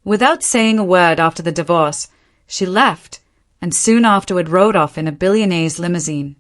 Without saying a word after the divorce, she left, and soon afterward rode off in a billionaire's limousine.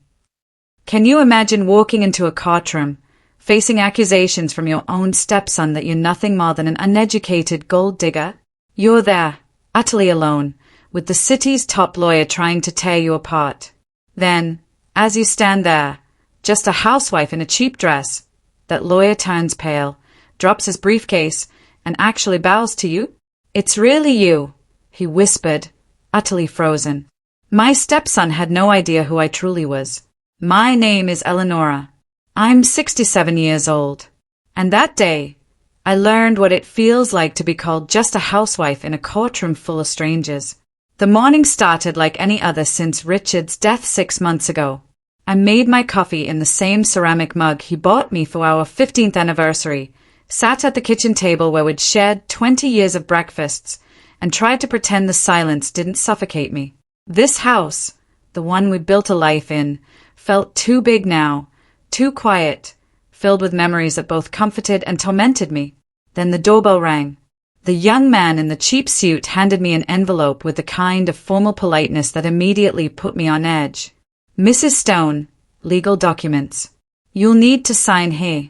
Can you imagine walking into a courtroom, facing accusations from your own stepson that you're nothing more than an uneducated gold digger? You're there, utterly alone, with the city's top lawyer trying to tear you apart. Then, as you stand there, just a housewife in a cheap dress, that lawyer turns pale, drops his briefcase, and actually bows to you. It's really you, he whispered, utterly frozen. My stepson had no idea who I truly was. My name is Eleonora. I'm 67 years old. And that day, I learned what it feels like to be called just a housewife in a courtroom full of strangers. The morning started like any other since Richard's death 6 months ago. I made my coffee in the same ceramic mug he bought me for our 15th anniversary, sat at the kitchen table where we'd shared 20 years of breakfasts, and tried to pretend the silence didn't suffocate me. This house, the one we built a life in, felt too big now, too quiet, filled with memories that both comforted and tormented me. Then the doorbell rang. The young man in the cheap suit handed me an envelope with the kind of formal politeness that immediately put me on edge. Mrs. Stone, legal documents. You'll need to sign here.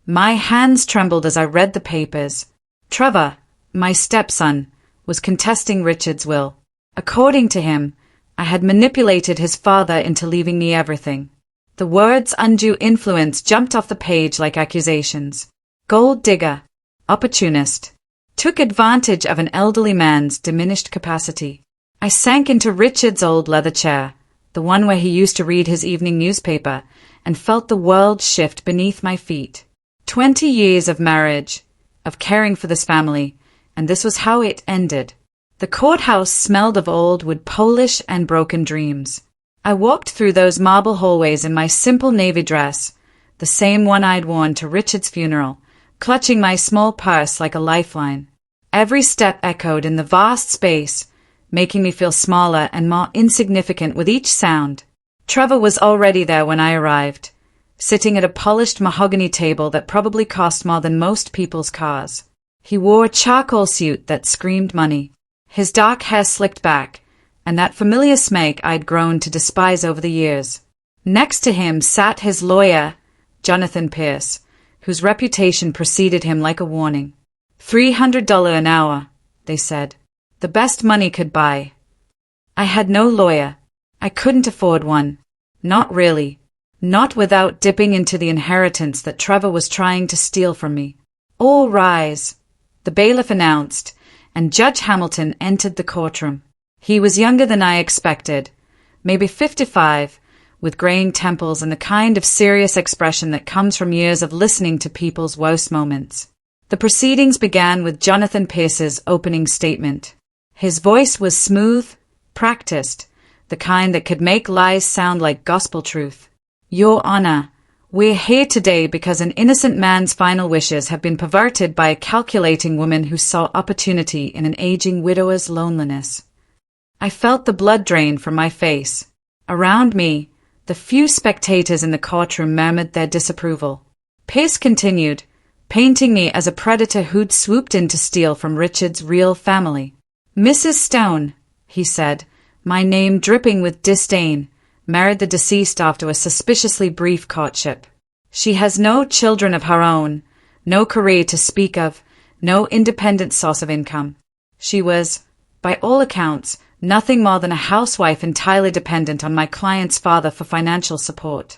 My hands trembled as I read the papers. Trevor, my stepson, was contesting Richard's will. According to him, I had manipulated his father into leaving me everything. The words undue influence jumped off the page like accusations. Gold digger, opportunist, took advantage of an elderly man's diminished capacity. I sank into Richard's old leather chair, the one where he used to read his evening newspaper, and felt the world shift beneath my feet. 20 years of marriage, of caring for this family, and this was how it ended. The courthouse smelled of old wood polish and broken dreams. I walked through those marble hallways in my simple navy dress, the same one I'd worn to Richard's funeral, clutching my small purse like a lifeline. Every step echoed in the vast space, making me feel smaller and more insignificant with each sound. Trevor was already there when I arrived, sitting at a polished mahogany table that probably cost more than most people's cars. He wore a charcoal suit that screamed money, his dark hair slicked back, and that familiar smirk I'd grown to despise over the years. Next to him sat his lawyer, Jonathan Pierce, whose reputation preceded him like a warning. $300 an hour, they said. The best money could buy. I had no lawyer. I couldn't afford one. Not really. Not without dipping into the inheritance that Trevor was trying to steal from me. All rise, the bailiff announced, and Judge Hamilton entered the courtroom. He was younger than I expected, maybe 55, with graying temples and the kind of serious expression that comes from years of listening to people's worst moments. The proceedings began with Jonathan Pierce's opening statement. His voice was smooth, practiced, the kind that could make lies sound like gospel truth. Your Honor, we're here today because an innocent man's final wishes have been perverted by a calculating woman who saw opportunity in an aging widower's loneliness. I felt the blood drain from my face. Around me, the few spectators in the courtroom murmured their disapproval. Pierce continued, painting me as a predator who'd swooped in to steal from Richard's real family. Mrs. Stone, he said, my name dripping with disdain, married the deceased after a suspiciously brief courtship. She has no children of her own, no career to speak of, no independent source of income. She was, by all accounts, nothing more than a housewife entirely dependent on my client's father for financial support.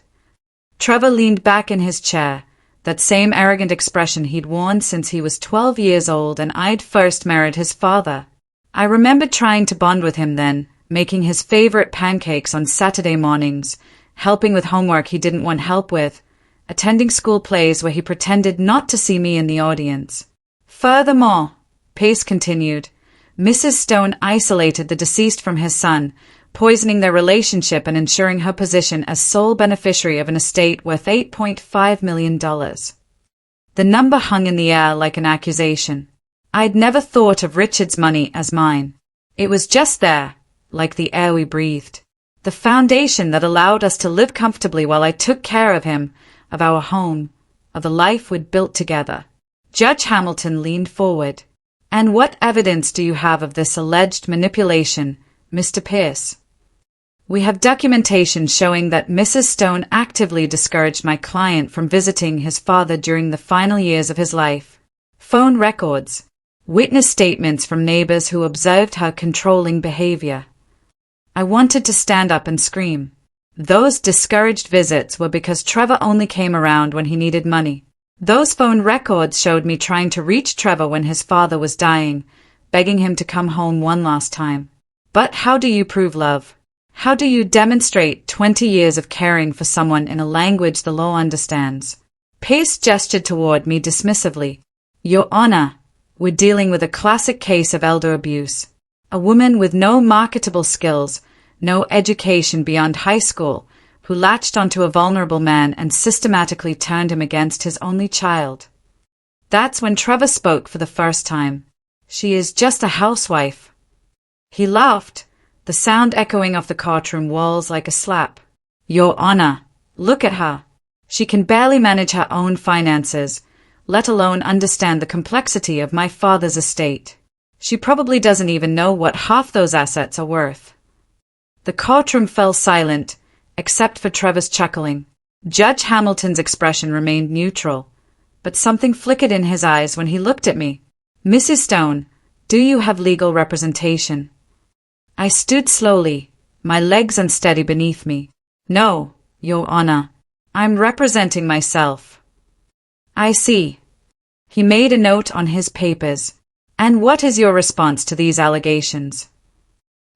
Trevor leaned back in his chair, that same arrogant expression he'd worn since he was 12 years old and I'd first married his father. I remembered trying to bond with him then, making his favorite pancakes on Saturday mornings, helping with homework he didn't want help with, attending school plays where he pretended not to see me in the audience. Furthermore, Pace continued, Mrs. Stone isolated the deceased from his son, poisoning their relationship and ensuring her position as sole beneficiary of an estate worth $8.5 million. The number hung in the air like an accusation. I'd never thought of Richard's money as mine. It was just there, like the air we breathed. The foundation that allowed us to live comfortably while I took care of him, of our home, of the life we'd built together. Judge Hamilton leaned forward. And what evidence do you have of this alleged manipulation, Mr. Pierce? We have documentation showing that Mrs. Stone actively discouraged my client from visiting his father during the final years of his life. Phone records, witness statements from neighbors who observed her controlling behavior. I wanted to stand up and scream. Those discouraged visits were because Trevor only came around when he needed money. Those phone records showed me trying to reach Trevor when his father was dying, begging him to come home one last time. But how do you prove love? How do you demonstrate 20 years of caring for someone in a language the law understands? Pierce gestured toward me dismissively. Your Honor, we're dealing with a classic case of elder abuse. A woman with no marketable skills, no education beyond high school, who latched onto a vulnerable man and systematically turned him against his only child. That's when Trevor spoke for the first time. She is just a housewife. He laughed, the sound echoing off the courtroom walls like a slap. Your Honor, look at her. She can barely manage her own finances, let alone understand the complexity of my father's estate. She probably doesn't even know what half those assets are worth. The courtroom fell silent, except for Trevor's chuckling. Judge Hamilton's expression remained neutral, but something flickered in his eyes when he looked at me. Mrs. Stone, do you have legal representation? I stood slowly, my legs unsteady beneath me. No, Your Honor. I'm representing myself. I see. He made a note on his papers. And what is your response to these allegations?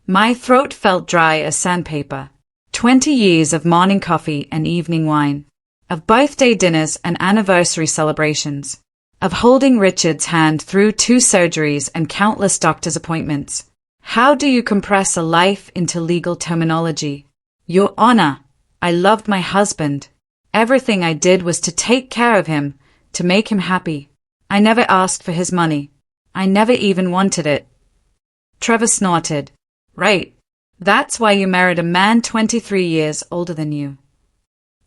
My throat felt dry as sandpaper. 20 years of morning coffee and evening wine. Of birthday dinners and anniversary celebrations. Of holding Richard's hand through 2 surgeries and countless doctor's appointments. How do you compress a life into legal terminology? Your Honor, I loved my husband. Everything I did was to take care of him, to make him happy. I never asked for his money. I never even wanted it. Trevor snorted. Right. That's why you married a man 23 years older than you.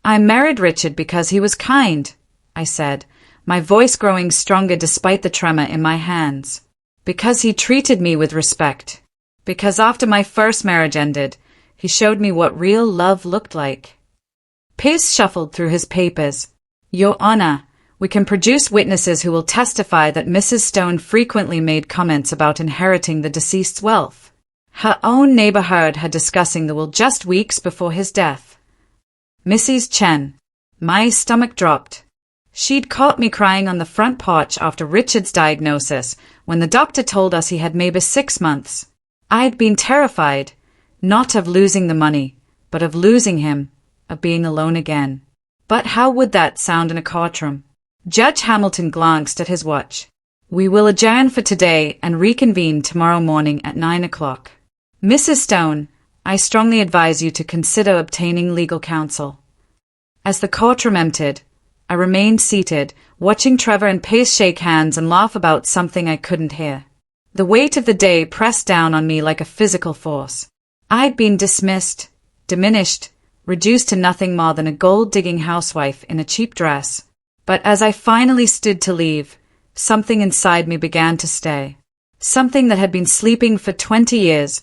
I married Richard because he was kind, I said, my voice growing stronger despite the tremor in my hands. Because he treated me with respect. Because after my first marriage ended, he showed me what real love looked like. Pierce shuffled through his papers. Your Honor, we can produce witnesses who will testify that Mrs. Stone frequently made comments about inheriting the deceased's wealth. Her own neighbor heard her discussing the will just weeks before his death. Mrs. Chen. My stomach dropped. She'd caught me crying on the front porch after Richard's diagnosis when the doctor told us he had maybe 6 months. I'd been terrified, not of losing the money, but of losing him, of being alone again. But how would that sound in a courtroom? Judge Hamilton glanced at his watch. We will adjourn for today and reconvene tomorrow morning at 9 o'clock. Mrs. Stone, I strongly advise you to consider obtaining legal counsel. As the courtroom emptied, I remained seated, watching Trevor and Pierce shake hands and laugh about something I couldn't hear. The weight of the day pressed down on me like a physical force. I'd been dismissed, diminished, reduced to nothing more than a gold-digging housewife in a cheap dress. But as I finally stood to leave, something inside me began to stay. Something that had been sleeping for 20 years,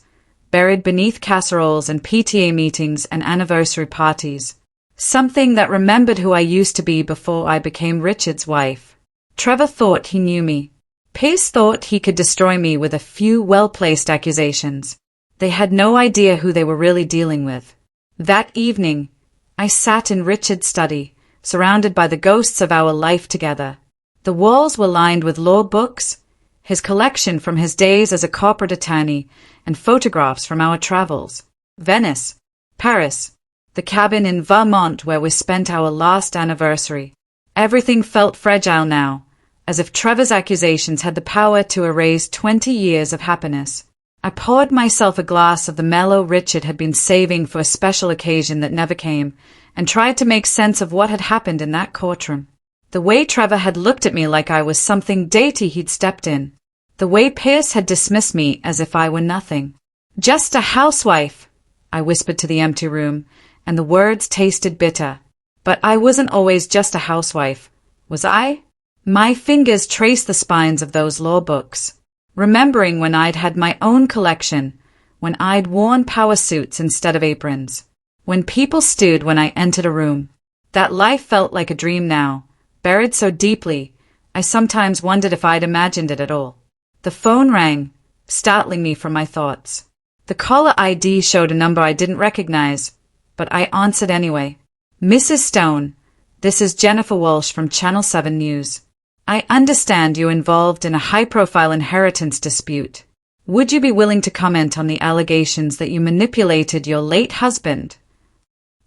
buried beneath casseroles and PTA meetings and anniversary parties. Something that remembered who I used to be before I became Richard's wife. Trevor thought he knew me. Pierce thought he could destroy me with a few well-placed accusations. They had no idea who they were really dealing with. That evening, I sat in Richard's study, surrounded by the ghosts of our life together. The walls were lined with law books, his collection from his days as a corporate attorney, and photographs from our travels. Venice, Paris, the cabin in Vermont where we spent our last anniversary. Everything felt fragile now, as if Trevor's accusations had the power to erase 20 years of happiness. I poured myself a glass of the mellow Richard had been saving for a special occasion that never came, and tried to make sense of what had happened in that courtroom. The way Trevor had looked at me like I was something dainty he'd stepped in. The way Pierce had dismissed me as if I were nothing. Just a housewife, I whispered to the empty room, and the words tasted bitter. But I wasn't always just a housewife, was I? My fingers traced the spines of those law books. remembering when I'd had my own collection, when I'd worn power suits instead of aprons, when people stood when I entered a room. That life felt like a dream now, buried so deeply, I sometimes wondered if I'd imagined it at all. The phone rang, startling me from my thoughts. The caller ID showed a number I didn't recognize, but I answered anyway. Mrs. Stone, this is Jennifer Walsh from Channel 7 News. I understand you're involved in a high-profile inheritance dispute. Would you be willing to comment on the allegations that you manipulated your late husband?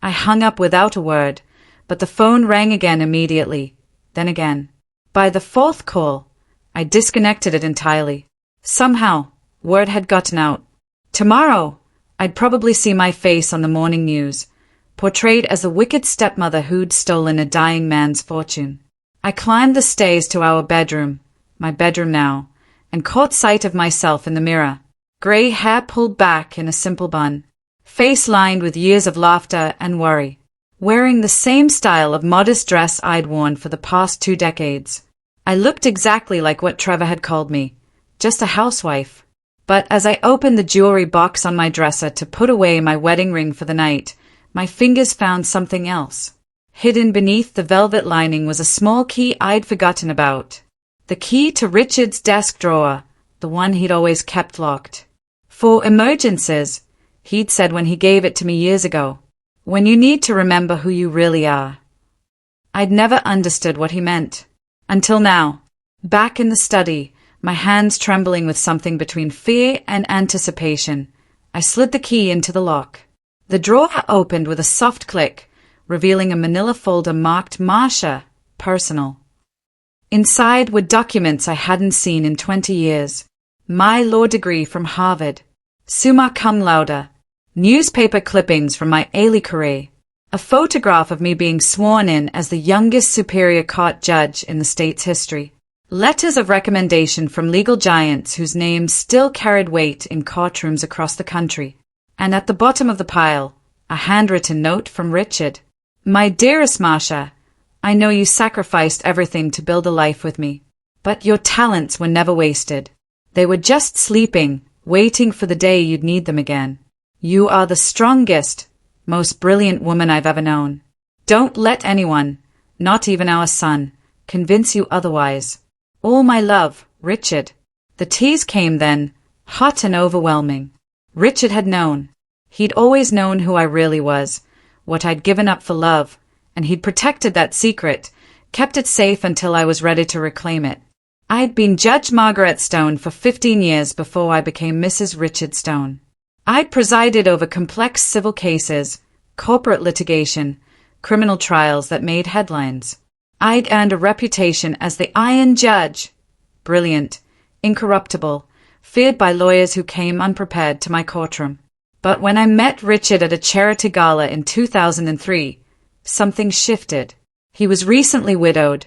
I hung up without a word, but the phone rang again immediately, then again. By the fourth call, I disconnected it entirely. Somehow, word had gotten out. Tomorrow, I'd probably see my face on the morning news, portrayed as the wicked stepmother who'd stolen a dying man's fortune. I climbed the stairs to our bedroom, my bedroom now, and caught sight of myself in the mirror. Grey hair pulled back in a simple bun, face lined with years of laughter and worry, wearing the same style of modest dress I'd worn for the past 2 decades. I looked exactly like what Trevor had called me, just a housewife. But as I opened the jewelry box on my dresser to put away my wedding ring for the night, my fingers found something else. Hidden beneath the velvet lining was a small key I'd forgotten about. The key to Richard's desk drawer, the one he'd always kept locked. For emergencies, he'd said when he gave it to me years ago. When you need to remember who you really are. I'd never understood what he meant. Until now. Back in the study, my hands trembling with something between fear and anticipation, I slid the key into the lock. The drawer opened with a soft click, revealing a manila folder marked Marcia, personal. Inside were documents I hadn't seen in 20 years. My law degree from Harvard, summa cum laude, newspaper clippings from my early career, a photograph of me being sworn in as the youngest Superior Court judge in the state's history, letters of recommendation from legal giants whose names still carried weight in courtrooms across the country, and at the bottom of the pile, a handwritten note from Richard. My dearest Marcia, I know you sacrificed everything to build a life with me, but your talents were never wasted. They were just sleeping, waiting for the day you'd need them again. You are the strongest, most brilliant woman I've ever known. Don't let anyone, not even our son, convince you otherwise. All my love, Richard. The tears came then, hot and overwhelming. Richard had known. He'd always known who I really was, what I'd given up for love, and he'd protected that secret, kept it safe until I was ready to reclaim it. I'd been Judge Margaret Stone for 15 years before I became Mrs. Richard Stone. I'd presided over complex civil cases, corporate litigation, criminal trials that made headlines. I'd earned a reputation as the Iron Judge, brilliant, incorruptible, feared by lawyers who came unprepared to my courtroom. But when I met Richard at a charity gala in 2003, something shifted. He was recently widowed,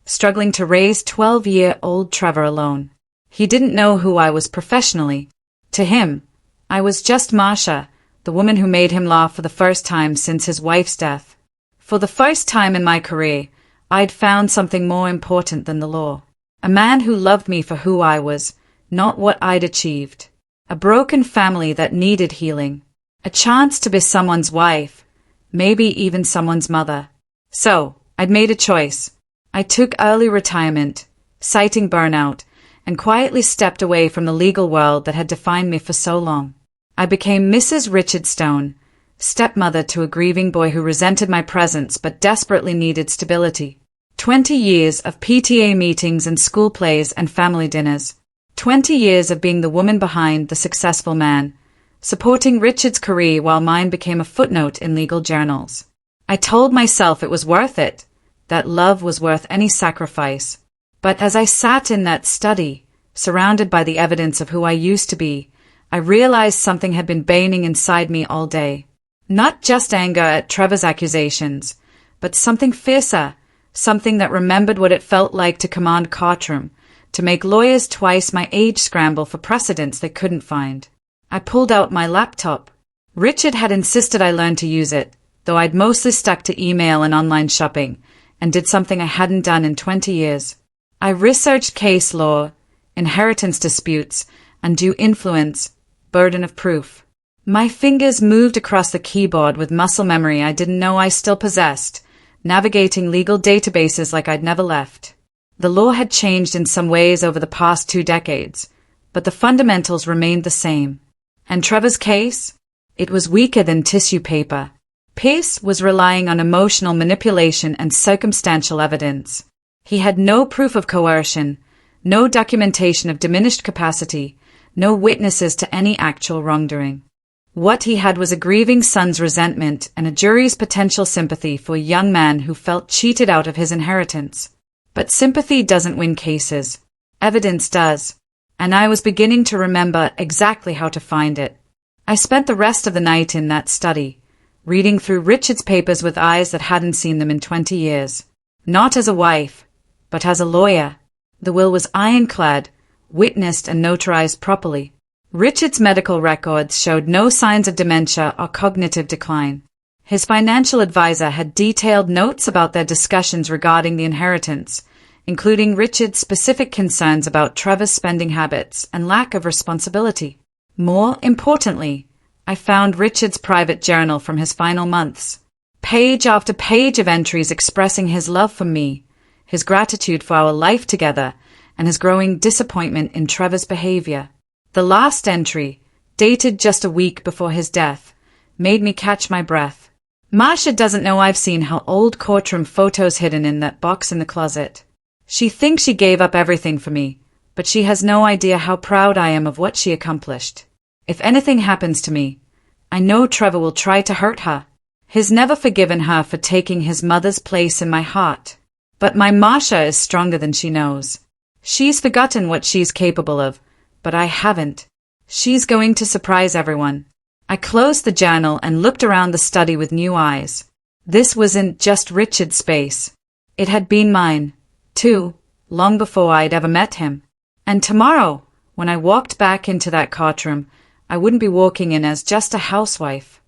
struggling to raise 12-year-old Trevor alone. He didn't know who I was professionally. To him, I was just Marcia, the woman who made him laugh for the first time since his wife's death. For the first time in my career, I'd found something more important than the law. A man who loved me for who I was, not what I'd achieved. A broken family that needed healing. A chance to be someone's wife, maybe even someone's mother. So, I'd made a choice. I took early retirement, citing burnout, and quietly stepped away from the legal world that had defined me for so long. I became Mrs. Richard Stone, stepmother to a grieving boy who resented my presence but desperately needed stability. 20 years of PTA meetings and school plays and family dinners. 20 years of being the woman behind the successful man, supporting Richard's career while mine became a footnote in legal journals. I told myself it was worth it, that love was worth any sacrifice. But as I sat in that study, surrounded by the evidence of who I used to be, I realized something had been burning inside me all day. Not just anger at Trevor's accusations, but something fiercer, something that remembered what it felt like to command courtroom, to make lawyers twice my age scramble for precedents they couldn't find. I pulled out my laptop. Richard had insisted I learn to use it, though I'd mostly stuck to email and online shopping, and did something I hadn't done in 20 years. I researched case law, inheritance disputes, undue influence, burden of proof. My fingers moved across the keyboard with muscle memory I didn't know I still possessed, navigating legal databases like I'd never left. The law had changed in some ways over the past 2 decades, but the fundamentals remained the same. And Trevor's case? It was weaker than tissue paper. Pierce was relying on emotional manipulation and circumstantial evidence. He had no proof of coercion, no documentation of diminished capacity, no witnesses to any actual wrongdoing. What he had was a grieving son's resentment and a jury's potential sympathy for a young man who felt cheated out of his inheritance. But sympathy doesn't win cases. Evidence does. And I was beginning to remember exactly how to find it. I spent the rest of the night in that study, reading through Richard's papers with eyes that hadn't seen them in 20 years. Not as a wife, but as a lawyer. The will was ironclad, witnessed and notarized properly. Richard's medical records showed no signs of dementia or cognitive decline. His financial advisor had detailed notes about their discussions regarding the inheritance, including Richard's specific concerns about Trevor's spending habits and lack of responsibility. More importantly, I found Richard's private journal from his final months. Page after page of entries expressing his love for me, his gratitude for our life together, and his growing disappointment in Trevor's behavior. The last entry, dated just a week before his death, made me catch my breath. Marcia doesn't know I've seen her old courtroom photos hidden in that box in the closet. She thinks she gave up everything for me, but she has no idea how proud I am of what she accomplished. If anything happens to me, I know Trevor will try to hurt her. He's never forgiven her for taking his mother's place in my heart. But my Marcia is stronger than she knows. She's forgotten what she's capable of, but I haven't. She's going to surprise everyone. I closed the journal and looked around the study with new eyes. This wasn't just Richard's space. It had been mine, too, long before I'd ever met him. And tomorrow, when I walked back into that courtroom, I wouldn't be walking in as just a housewife.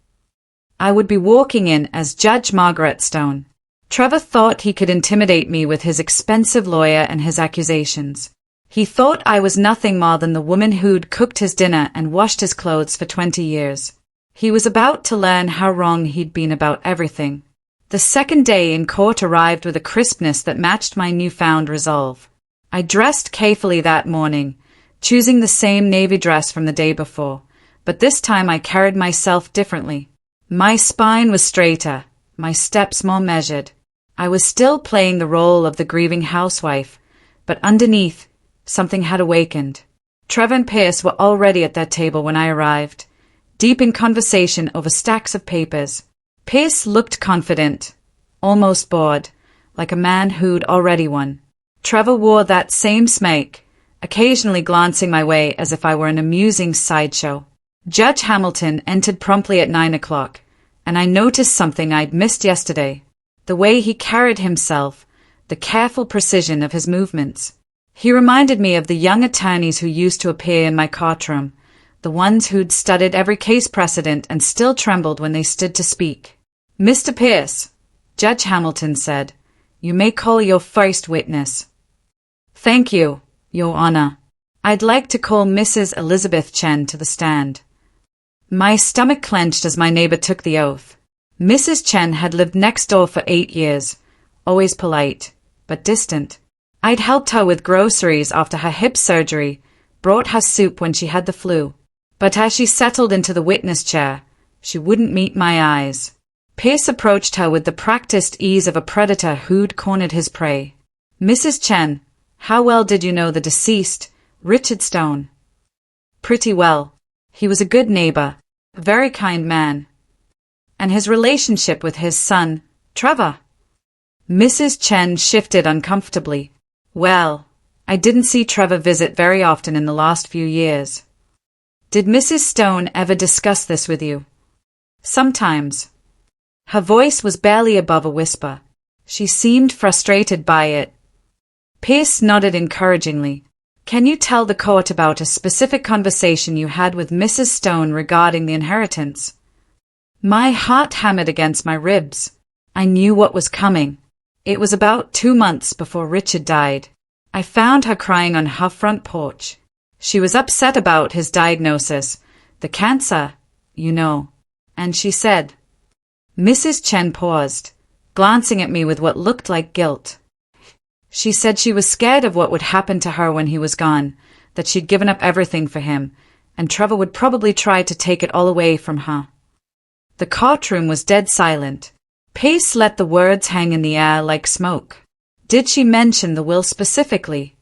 I would be walking in as Judge Margaret Stone. Trevor thought he could intimidate me with his expensive lawyer and his accusations. He thought I was nothing more than the woman who'd cooked his dinner and washed his clothes for 20 years. He was about to learn how wrong he'd been about everything. The second day in court arrived with a crispness that matched my newfound resolve. I dressed carefully that morning, choosing the same navy dress from the day before, but this time I carried myself differently. My spine was straighter, my steps more measured. I was still playing the role of the grieving housewife, but underneath, something had awakened. Trevor and Pierce were already at their table when I arrived, deep in conversation over stacks of papers. Pierce looked confident, almost bored, like a man who'd already won. Trevor wore that same smirk, occasionally glancing my way as if I were an amusing sideshow. Judge Hamilton entered promptly at 9 o'clock, and I noticed something I'd missed yesterday. The way he carried himself, the careful precision of his movements. He reminded me of the young attorneys who used to appear in my courtroom, the ones who'd studied every case precedent and still trembled when they stood to speak. "Mr. Pierce," Judge Hamilton said, "you may call your first witness." "Thank you, Your Honor. I'd like to call Mrs. Elizabeth Chen to the stand." My stomach clenched as my neighbor took the oath. Mrs. Chen had lived next door for 8 years, always polite, but distant. I'd helped her with groceries after her hip surgery, brought her soup when she had the flu. But as she settled into the witness chair, she wouldn't meet my eyes. Pierce approached her with the practiced ease of a predator who'd cornered his prey. "Mrs. Chen, how well did you know the deceased, Richard Stone?" "Pretty well. He was a good neighbor, a very kind man." "And his relationship with his son, Trevor?" Mrs. Chen shifted uncomfortably. "Well, I didn't see Trevor visit very often in the last few years." "Did Mrs. Stone ever discuss this with you?" "Sometimes." Her voice was barely above a whisper. She seemed frustrated by it. Pierce nodded encouragingly. "Can you tell the court about a specific conversation you had with Mrs. Stone regarding the inheritance?" My heart hammered against my ribs. I knew what was coming. It was about 2 months before Richard died. I found her crying on her front porch. She was upset about his diagnosis, the cancer, you know. And she said. Mrs. Chen paused, glancing at me with what looked like guilt. She said she was scared of what would happen to her when he was gone, that she'd given up everything for him, and Trevor would probably try to take it all away from her. The courtroom was dead silent. Pace let the words hang in the air like smoke. Did she mention the will specifically?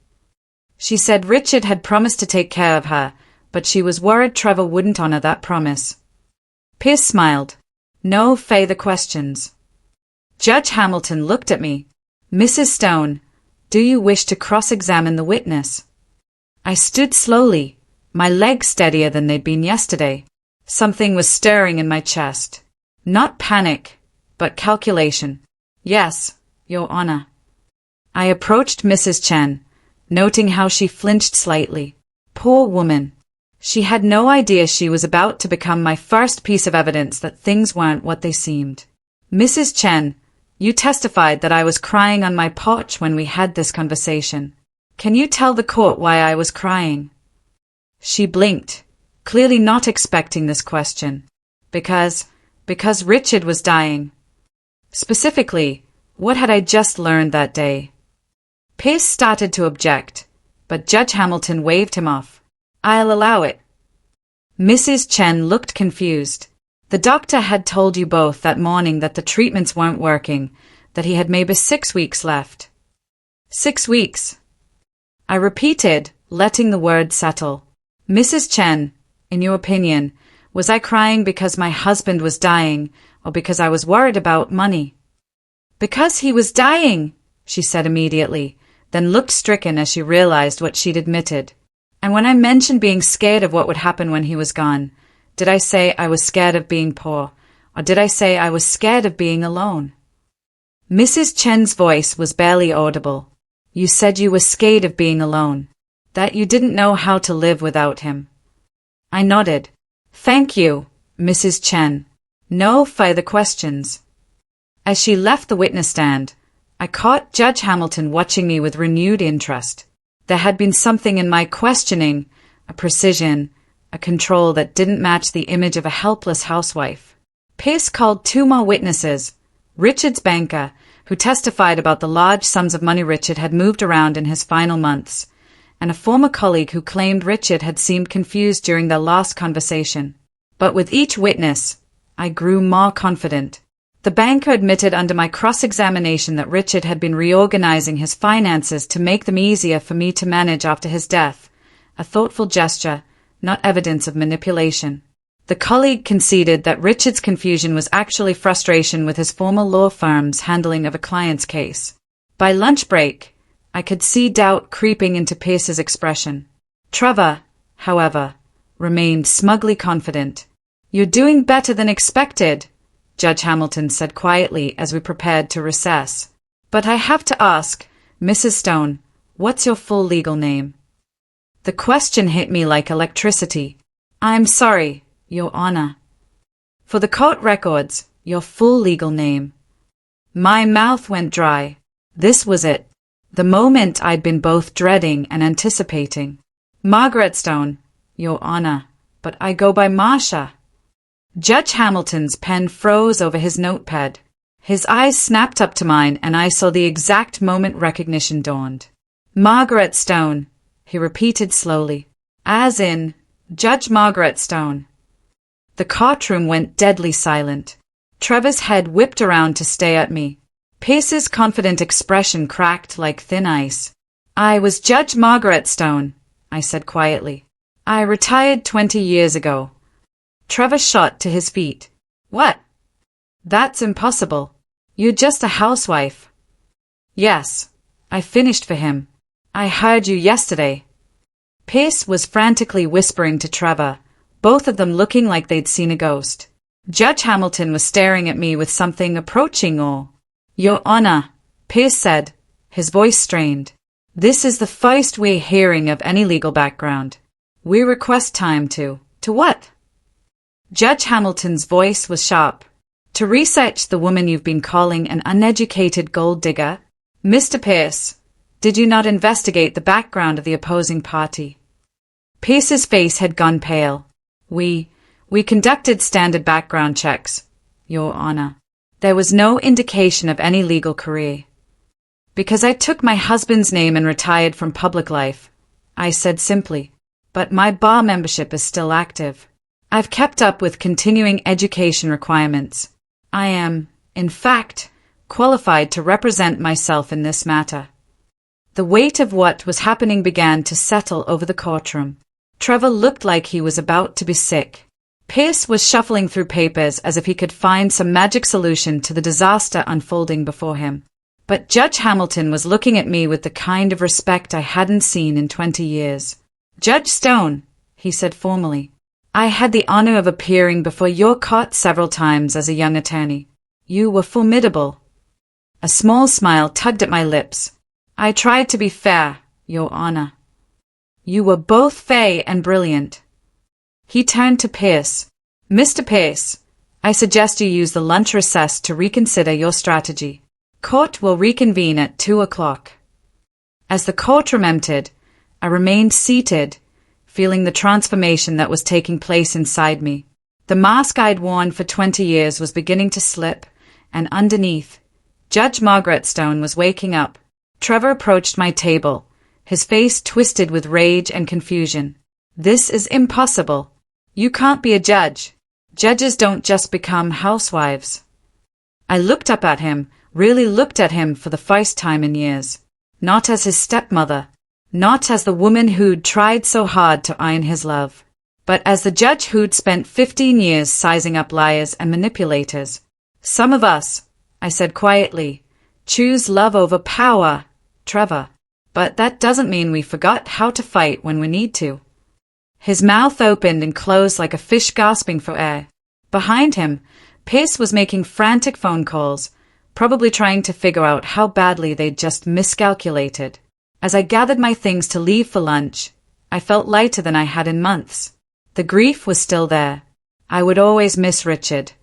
She said Richard had promised to take care of her, but she was worried Trevor wouldn't honor that promise. Pierce smiled. No further questions. Judge Hamilton looked at me. Mrs. Stone, do you wish to cross-examine the witness? I stood slowly, my legs steadier than they'd been yesterday. Something was stirring in my chest. Not panic, but calculation. Yes, Your Honor. I approached Mrs. Chen, noting how she flinched slightly. Poor woman. She had no idea she was about to become my first piece of evidence that things weren't what they seemed. Mrs. Chen, you testified that I was crying on my porch when we had this conversation. Can you tell the court why I was crying? She blinked, clearly not expecting this question. Because Richard was dying. Specifically, what had I just learned that day? Pace started to object, but Judge Hamilton waved him off. I'll allow it. Mrs. Chen looked confused. The doctor had told you both that morning that the treatments weren't working, that he had maybe 6 weeks left. 6 weeks. I repeated, letting the word settle. Mrs. Chen, in your opinion, was I crying because my husband was dying, or because I was worried about money? Because he was dying, she said immediately, then looked stricken as she realized what she'd admitted. And when I mentioned being scared of what would happen when he was gone, did I say I was scared of being poor, or did I say I was scared of being alone? Mrs. Chen's voice was barely audible. You said you were scared of being alone, that you didn't know how to live without him. I nodded. Thank you, Mrs. Chen. No further questions. As she left the witness stand, I caught Judge Hamilton watching me with renewed interest. There had been something in my questioning, a precision, a control that didn't match the image of a helpless housewife. Pace called 2 more witnesses, Richard's banker, who testified about the large sums of money Richard had moved around in his final months, and a former colleague who claimed Richard had seemed confused during their last conversation. But with each witness, I grew more confident. The banker admitted under my cross-examination that Richard had been reorganizing his finances to make them easier for me to manage after his death, a thoughtful gesture, not evidence of manipulation. The colleague conceded that Richard's confusion was actually frustration with his former law firm's handling of a client's case. By lunch break, I could see doubt creeping into Pace's expression. Trevor, however, remained smugly confident. You're doing better than expected, Judge Hamilton said quietly as we prepared to recess. But I have to ask, Mrs. Stone, what's your full legal name? The question hit me like electricity. I'm sorry, Your Honor. For the court records, your full legal name. My mouth went dry. This was it. The moment I'd been both dreading and anticipating. Margaret Stone, Your Honor, but I go by Marcia. Judge Hamilton's pen froze over his notepad. His eyes snapped up to mine, and I saw the exact moment recognition dawned. Margaret Stone, he repeated slowly. As in, Judge Margaret Stone. The courtroom went deadly silent. Trevor's head whipped around to stare at me. Pace's confident expression cracked like thin ice. I was Judge Margaret Stone, I said quietly. I retired 20 years ago. Trevor shot to his feet. What? That's impossible. You're just a housewife. Yes, I finished for him. I hired you yesterday. Pace was frantically whispering to Trevor, both of them looking like they'd seen a ghost. Judge Hamilton was staring at me with something approaching awe. Your Honor, Pace said, his voice strained. This is the first we're hearing of any legal background. We request time to what? Judge Hamilton's voice was sharp. To research the woman you've been calling an uneducated gold digger? Mr. Pierce, Did you not investigate the background of the opposing party? Pierce's face had gone pale. We conducted standard background checks, Your Honor. There was no indication of any legal career. Because I took my husband's name and retired from public life, I said simply. But my bar membership is still active. I've kept up with continuing education requirements. I am, in fact, qualified to represent myself in this matter. The weight of what was happening began to settle over the courtroom. Trevor looked like he was about to be sick. Pierce was shuffling through papers as if he could find some magic solution to the disaster unfolding before him. But Judge Hamilton was looking at me with the kind of respect I hadn't seen in 20 years. Judge Stone, he said formally, I had the honor of appearing before your court several times as a young attorney. You were formidable. A small smile tugged at my lips. I tried to be fair, Your Honor. You were both fair and brilliant. He turned to Pierce. Mr. Pierce, I suggest you use the lunch recess to reconsider your strategy. Court will reconvene at 2 o'clock. As the courtroom emptied, I remained seated, feeling the transformation that was taking place inside me. The mask I'd worn for 20 years was beginning to slip, and underneath, Judge Margaret Stone was waking up. Trevor approached my table, his face twisted with rage and confusion. This is impossible. You can't be a judge. Judges don't just become housewives. I looked up at him, really looked at him for the first time in years. Not as his stepmother, not as the woman who'd tried so hard to earn his love, but as the judge who'd spent 15 years sizing up liars and manipulators. Some of us, I said quietly, choose love over power, Trevor. But that doesn't mean we forgot how to fight when we need to. His mouth opened and closed like a fish gasping for air. Behind him, Pierce was making frantic phone calls, probably trying to figure out how badly they'd just miscalculated. As I gathered my things to leave for lunch, I felt lighter than I had in months. The grief was still there. I would always miss Richard,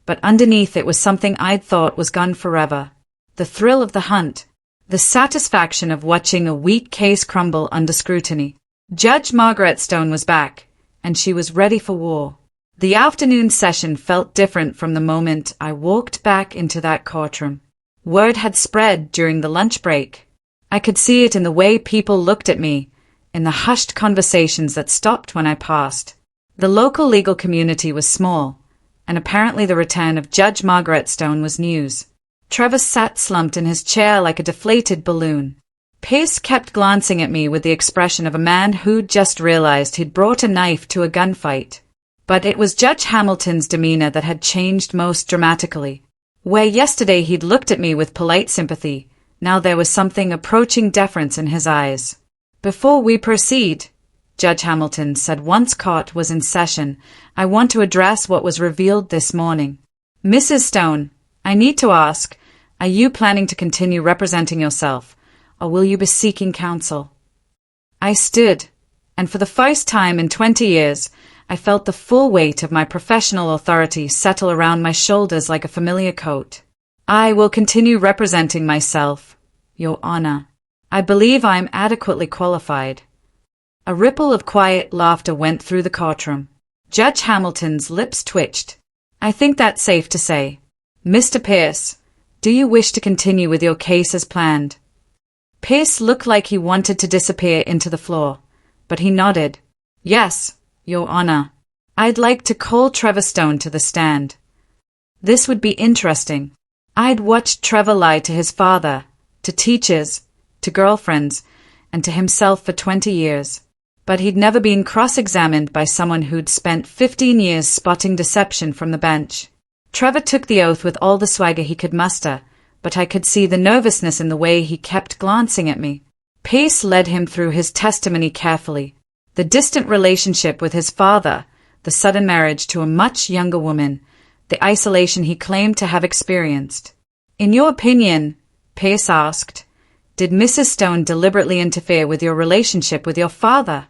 but underneath it was something I'd thought was gone forever. The thrill of the hunt, the satisfaction of watching a weak case crumble under scrutiny. Judge Margaret Stone was back, and she was ready for war. The afternoon session felt different from the moment I walked back into that courtroom. Word had spread during the lunch break. I could see it in the way people looked at me, in the hushed conversations that stopped when I passed. The local legal community was small, and apparently the return of Judge Margaret Stone was news. Trevor sat slumped in his chair like a deflated balloon. Pierce kept glancing at me with the expression of a man who'd just realized he'd brought a knife to a gunfight. But it was Judge Hamilton's demeanor that had changed most dramatically. Where yesterday he'd looked at me with polite sympathy, now there was something approaching deference in his eyes. Before we proceed, Judge Hamilton said once court was in session, I want to address what was revealed this morning. Mrs. Stone, I need to ask, are you planning to continue representing yourself, or will you be seeking counsel? I stood, and for the first time in 20 years, I felt the full weight of my professional authority settle around my shoulders like a familiar coat. I will continue representing myself, Your Honor. I believe I am adequately qualified. A ripple of quiet laughter went through the courtroom. Judge Hamilton's lips twitched. I think that's safe to say. Mr. Pierce, do you wish to continue with your case as planned? Pierce looked like he wanted to disappear into the floor, but he nodded. Yes, Your Honor. I'd like to call Trevor Stone to the stand. This would be interesting. I'd watched Trevor lie to his father, to teachers, to girlfriends, and to himself for 20 years. But he'd never been cross-examined by someone who'd spent 15 years spotting deception from the bench. Trevor took the oath with all the swagger he could muster, but I could see the nervousness in the way he kept glancing at me. Pierce led him through his testimony carefully. The distant relationship with his father, the sudden marriage to a much younger woman, the isolation he claimed to have experienced. In your opinion, Pierce asked, did Mrs. Stone deliberately interfere with your relationship with your father?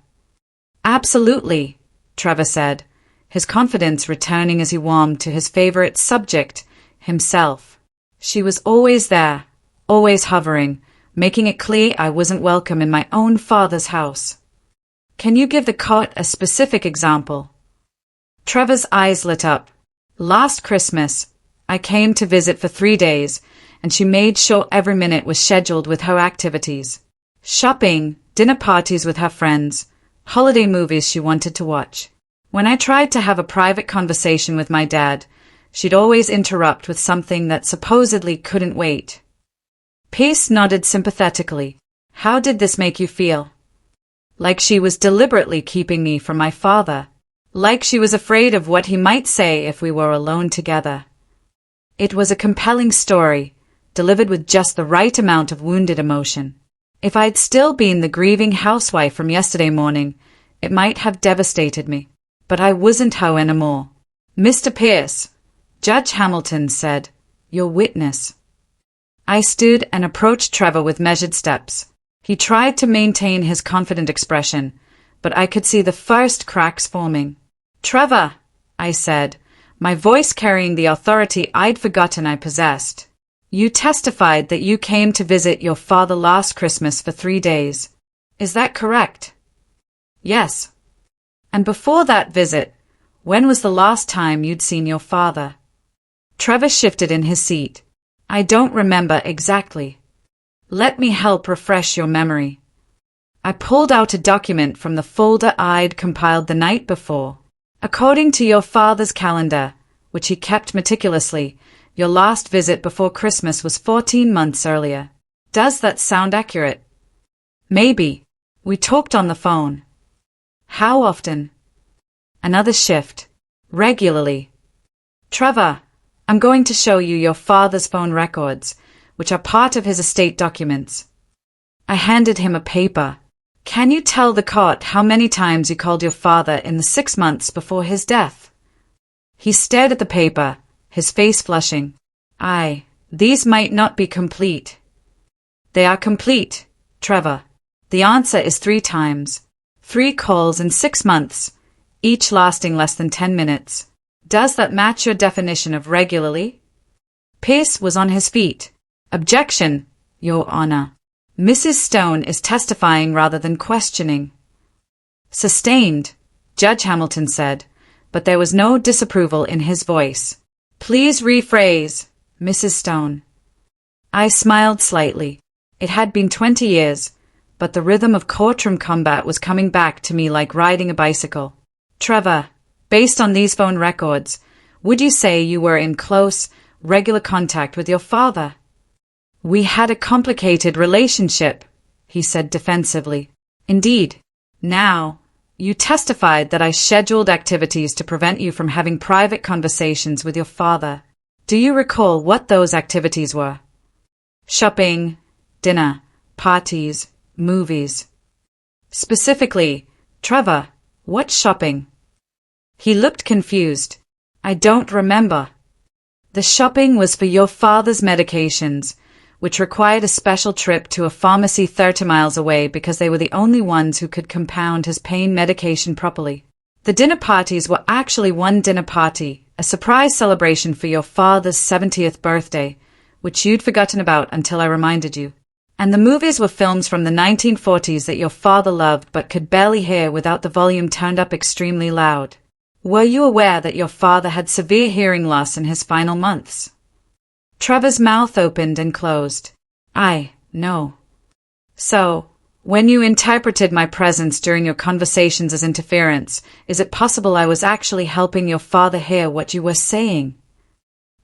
Absolutely, Trevor said, his confidence returning as he warmed to his favorite subject, himself. She was always there, always hovering, making it clear I wasn't welcome in my own father's house. Can you give the court a specific example? Trevor's eyes lit up. Last Christmas, I came to visit for 3 days, and she made sure every minute was scheduled with her activities. Shopping, dinner parties with her friends, holiday movies she wanted to watch. When I tried to have a private conversation with my dad, she'd always interrupt with something that supposedly couldn't wait. Pace nodded sympathetically. How did this make you feel? Like she was deliberately keeping me from my father. Like she was afraid of what he might say if we were alone together. It was a compelling story, delivered with just the right amount of wounded emotion. If I'd still been the grieving housewife from yesterday morning, it might have devastated me. But I wasn't how anymore. Mr. Pierce, Judge Hamilton said, your witness. I stood and approached Trevor with measured steps. He tried to maintain his confident expression, but I could see the first cracks forming. Trevor, I said, my voice carrying the authority I'd forgotten I possessed. You testified that you came to visit your father last Christmas for 3 days. Is that correct? Yes. And before that visit, when was the last time you'd seen your father? Trevor shifted in his seat. I don't remember exactly. Let me help refresh your memory. I pulled out a document from the folder I'd compiled the night before. According to your father's calendar, which he kept meticulously, your last visit before Christmas was 14 months earlier. Does that sound accurate? Maybe. We talked on the phone. How often? Another shift. Regularly. Trevor, I'm going to show you your father's phone records, which are part of his estate documents. I handed him a paper. Can you tell the court how many times you called your father in the 6 months before his death? He stared at the paper, his face flushing. These might not be complete. They are complete, Trevor. The answer is 3 times. 3 calls in 6 months, each lasting less than 10 minutes. Does that match your definition of regularly? Pierce was on his feet. Objection, Your Honor. Mrs. Stone is testifying rather than questioning. Sustained, Judge Hamilton said, but there was no disapproval in his voice. Please rephrase, Mrs. Stone. I smiled slightly. It had been 20 years, but the rhythm of courtroom combat was coming back to me like riding a bicycle. Trevor, based on these phone records, would you say you were in close, regular contact with your father? We had a complicated relationship, he said defensively. Indeed. Now, you testified that I scheduled activities to prevent you from having private conversations with your father. Do you recall what those activities were? Shopping, dinner, parties, movies. Specifically, Trevor, what shopping? He looked confused. I don't remember. The shopping was for your father's medications, which required a special trip to a pharmacy 30 miles away because they were the only ones who could compound his pain medication properly. The dinner parties were actually one dinner party, a surprise celebration for your father's 70th birthday, which you'd forgotten about until I reminded you. And the movies were films from the 1940s that your father loved but could barely hear without the volume turned up extremely loud. Were you aware that your father had severe hearing loss in his final months? Trevor's mouth opened and closed. No. So, when you interpreted my presence during your conversations as interference, is it possible I was actually helping your father hear what you were saying?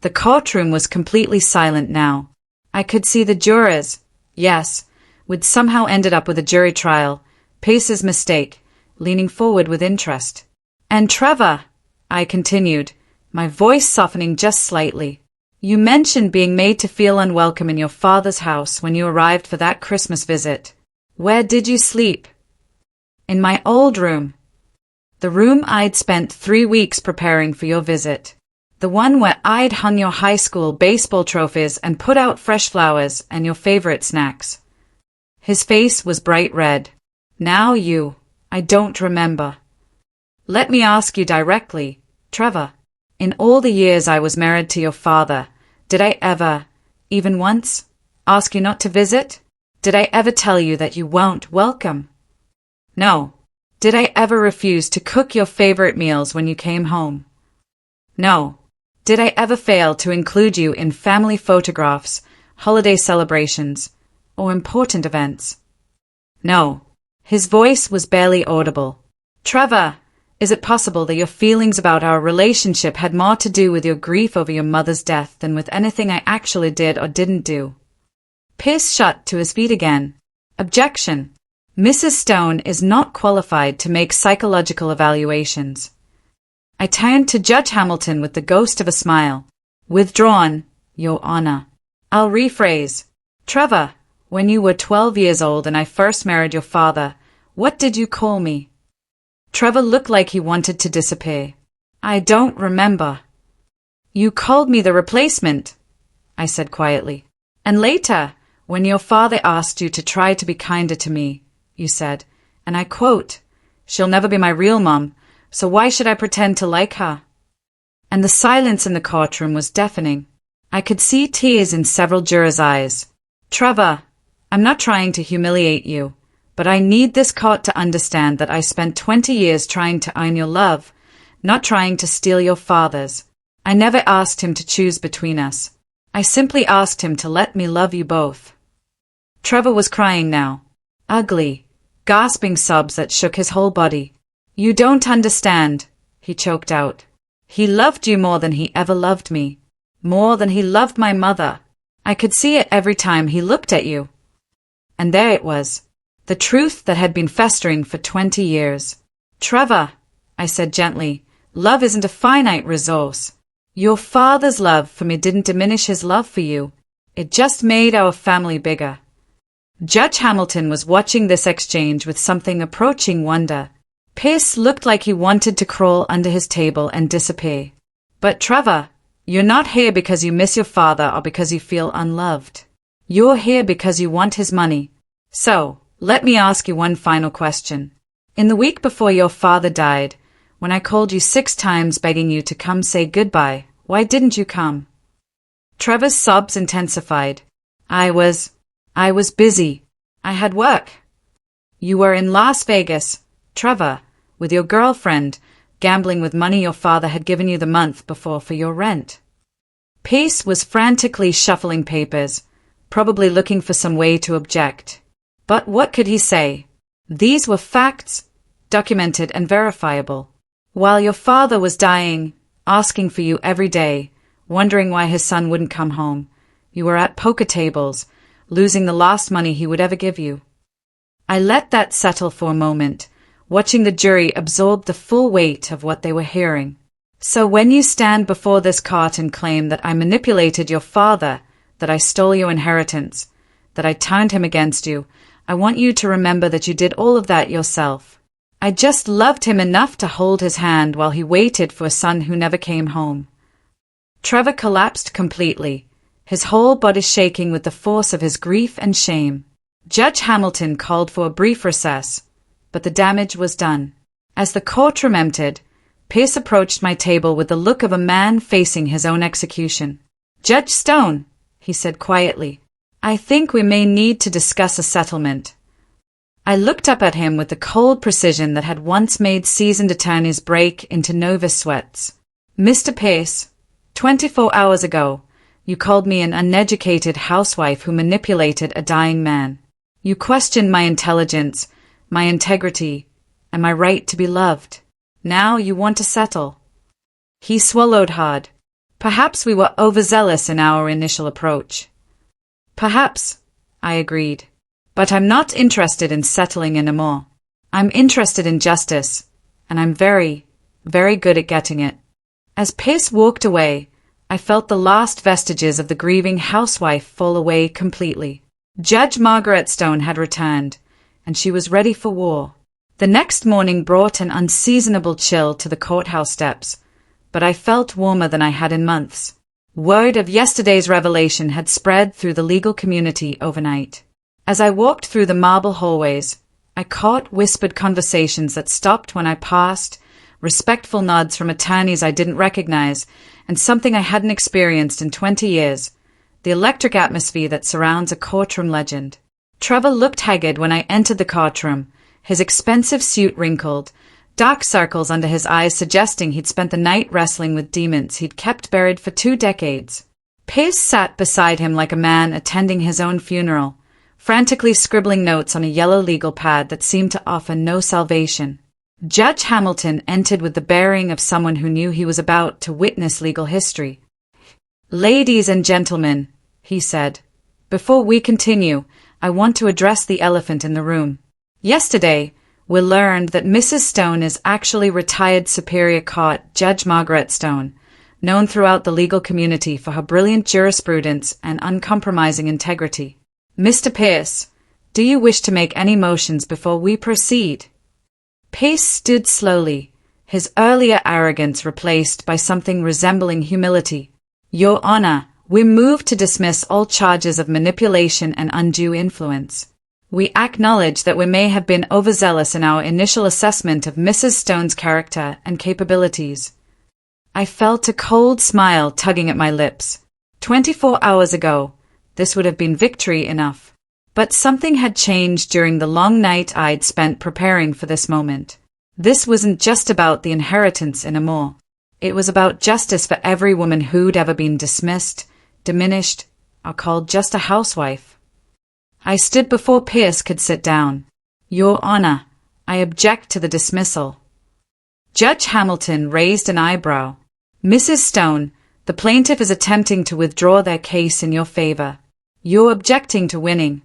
The courtroom was completely silent now. I could see the jurors, yes, we'd somehow ended up with a jury trial, Pace's mistake, leaning forward with interest. And Trevor, I continued, my voice softening just slightly. You mentioned being made to feel unwelcome in your father's house when you arrived for that Christmas visit. Where did you sleep? In my old room. The room I'd spent 3 weeks preparing for your visit. The one where I'd hung your high school baseball trophies and put out fresh flowers and your favorite snacks. His face was bright red. Now I don't remember. Let me ask you directly, Trevor. In all the years I was married to your father, did I ever, even once, ask you not to visit? Did I ever tell you that you weren't welcome? No. Did I ever refuse to cook your favorite meals when you came home? No. Did I ever fail to include you in family photographs, holiday celebrations, or important events? No. His voice was barely audible. Trevor, is it possible that your feelings about our relationship had more to do with your grief over your mother's death than with anything I actually did or didn't do? Pierce shot to his feet again. Objection. Mrs. Stone is not qualified to make psychological evaluations. I turned to Judge Hamilton with the ghost of a smile. Withdrawn, Your Honor. I'll rephrase. Trevor, when you were 12 years old and I first married your father, what did you call me? Trevor looked like he wanted to disappear. I don't remember. You called me the replacement, I said quietly. And later, when your father asked you to try to be kinder to me, you said, and I quote, "She'll never be my real mom, so why should I pretend to like her?" And the silence in the courtroom was deafening. I could see tears in several jurors' eyes. Trevor, I'm not trying to humiliate you, but I need this court to understand that I spent 20 years trying to earn your love, not trying to steal your father's. I never asked him to choose between us. I simply asked him to let me love you both. Trevor was crying now. Ugly, gasping sobs that shook his whole body. You don't understand, he choked out. He loved you more than he ever loved me. More than he loved my mother. I could see it every time he looked at you. And there it was. The truth that had been festering for 20 years. Trevor, I said gently, love isn't a finite resource. Your father's love for me didn't diminish his love for you. It just made our family bigger. Judge Hamilton was watching this exchange with something approaching wonder. Pierce looked like he wanted to crawl under his table and disappear. But Trevor, you're not here because you miss your father or because you feel unloved. You're here because you want his money. So, let me ask you one final question. In the week before your father died, when I called you 6 times begging you to come say goodbye, why didn't you come? Trevor's sobs intensified. I was busy. I had work. You were in Las Vegas, Trevor, with your girlfriend, gambling with money your father had given you the month before for your rent. Pierce was frantically shuffling papers, probably looking for some way to object. But what could he say? These were facts, documented and verifiable. While your father was dying, asking for you every day, wondering why his son wouldn't come home, you were at poker tables, losing the last money he would ever give you. I let that settle for a moment, watching the jury absorb the full weight of what they were hearing. So when you stand before this court and claim that I manipulated your father, that I stole your inheritance, that I turned him against you, I want you to remember that you did all of that yourself. I just loved him enough to hold his hand while he waited for a son who never came home. Trevor collapsed completely, his whole body shaking with the force of his grief and shame. Judge Hamilton called for a brief recess, but the damage was done. As the courtroom emptied, Pierce approached my table with the look of a man facing his own execution. Judge Stone, he said quietly, I think we may need to discuss a settlement. I looked up at him with the cold precision that had once made seasoned attorneys break into novice sweats. Mr. Pierce, 24 hours ago, you called me an uneducated housewife who manipulated a dying man. You questioned my intelligence, my integrity, and my right to be loved. Now you want to settle. He swallowed hard. Perhaps we were overzealous in our initial approach. Perhaps, I agreed. But I'm not interested in settling anymore. I'm interested in justice, and I'm very, very good at getting it. As Pierce walked away, I felt the last vestiges of the grieving housewife fall away completely. Judge Margaret Stone had returned, and she was ready for war. The next morning brought an unseasonable chill to the courthouse steps, but I felt warmer than I had in months. Word of yesterday's revelation had spread through the legal community overnight. As I walked through the marble hallways, I caught whispered conversations that stopped when I passed, respectful nods from attorneys I didn't recognize, and something I hadn't experienced in 20 years, the electric atmosphere that surrounds a courtroom legend. Trevor looked haggard when I entered the courtroom, his expensive suit wrinkled, dark circles under his eyes suggesting he'd spent the night wrestling with demons he'd kept buried for 2 decades. Pierce sat beside him like a man attending his own funeral, frantically scribbling notes on a yellow legal pad that seemed to offer no salvation. Judge Hamilton entered with the bearing of someone who knew he was about to witness legal history. "Ladies and gentlemen," he said, "before we continue, I want to address the elephant in the room. Yesterday, we learned that Mrs. Stone is actually retired Superior Court Judge Margaret Stone, known throughout the legal community for her brilliant jurisprudence and uncompromising integrity. Mr. Pierce, do you wish to make any motions before we proceed?" Pierce stood slowly, his earlier arrogance replaced by something resembling humility. "Your Honor, we move to dismiss all charges of manipulation and undue influence. We acknowledge that we may have been overzealous in our initial assessment of Mrs. Stone's character and capabilities." I felt a cold smile tugging at my lips. 24 hours ago, this would have been victory enough. But something had changed during the long night I'd spent preparing for this moment. This wasn't just about the inheritance anymore. It was about justice for every woman who'd ever been dismissed, diminished, or called just a housewife. I stood before Pierce could sit down. "Your Honor, I object to the dismissal." Judge Hamilton raised an eyebrow. "Mrs. Stone, the plaintiff is attempting to withdraw their case in your favor. You're objecting to winning."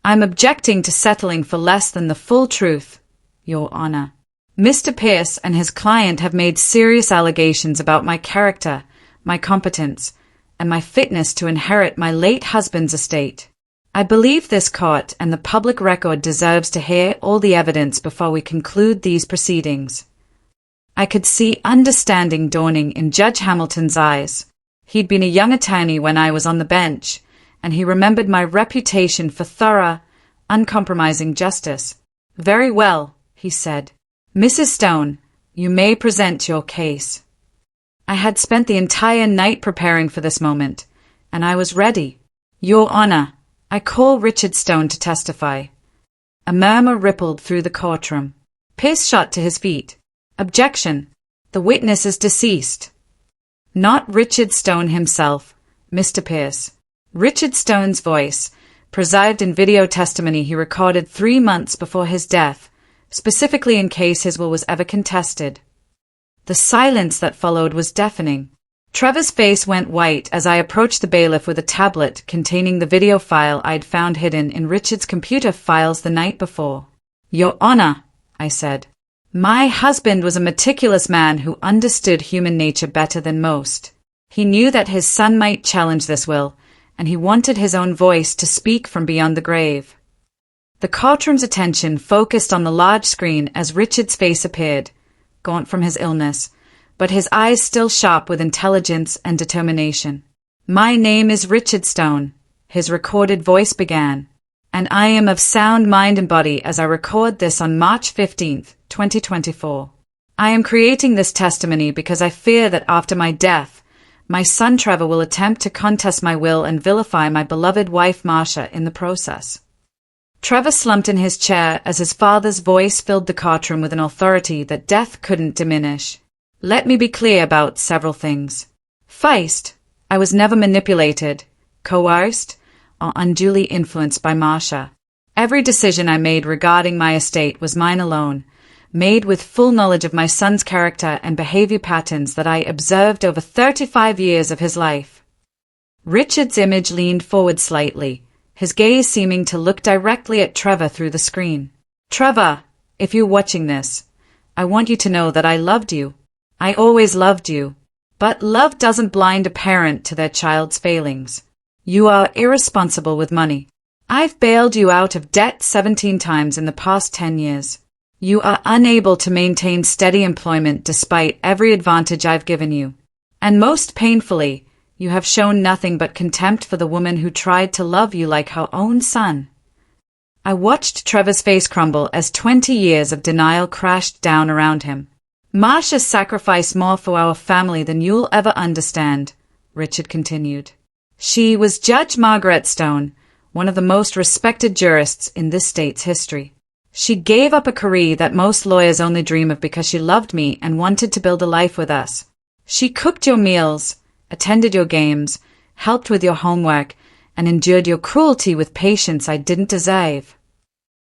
"I'm objecting to settling for less than the full truth, Your Honor. Mr. Pierce and his client have made serious allegations about my character, my competence, and my fitness to inherit my late husband's estate. I believe this court and the public record deserves to hear all the evidence before we conclude these proceedings." I could see understanding dawning in Judge Hamilton's eyes. He'd been a young attorney when I was on the bench, and he remembered my reputation for thorough, uncompromising justice. "Very well," he said. "Mrs. Stone, you may present your case." I had spent the entire night preparing for this moment, and I was ready. "Your Honor, I call Richard Stone to testify." A murmur rippled through the courtroom. Pierce shot to his feet. "Objection. The witness is deceased." "Not Richard Stone himself, Mr. Pierce." Richard Stone's voice, preserved in video testimony he recorded 3 months before his death, specifically in case his will was ever contested. The silence that followed was deafening. Trevor's face went white as I approached the bailiff with a tablet containing the video file I'd found hidden in Richard's computer files the night before. "Your Honor," I said, "my husband was a meticulous man who understood human nature better than most. He knew that his son might challenge this will, and he wanted his own voice to speak from beyond the grave." The courtroom's attention focused on the large screen as Richard's face appeared, gaunt from his illness, but his eyes still sharp with intelligence and determination. "My name is Richard Stone," his recorded voice began, "and I am of sound mind and body as I record this on March 15th, 2024. I am creating this testimony because I fear that after my death, my son Trevor will attempt to contest my will and vilify my beloved wife Marcia in the process." Trevor slumped in his chair as his father's voice filled the courtroom with an authority that death couldn't diminish. "Let me be clear about several things. First, I was never manipulated, coerced, or unduly influenced by Marcia. Every decision I made regarding my estate was mine alone, made with full knowledge of my son's character and behavior patterns that I observed over 35 years of his life." Richard's image leaned forward slightly, his gaze seeming to look directly at Trevor through the screen. "Trevor, if you're watching this, I want you to know that I loved you. I always loved you. But love doesn't blind a parent to their child's failings. You are irresponsible with money. I've bailed you out of debt 17 times in the past 10 years. You are unable to maintain steady employment despite every advantage I've given you. And most painfully, you have shown nothing but contempt for the woman who tried to love you like her own son." I watched Trevor's face crumble as 20 years of denial crashed down around him. "Marcia sacrificed more for our family than you'll ever understand," Richard continued. "She was Judge Margaret Stone, one of the most respected jurists in this state's history. She gave up a career that most lawyers only dream of because she loved me and wanted to build a life with us. She cooked your meals, attended your games, helped with your homework, and endured your cruelty with patience I didn't deserve.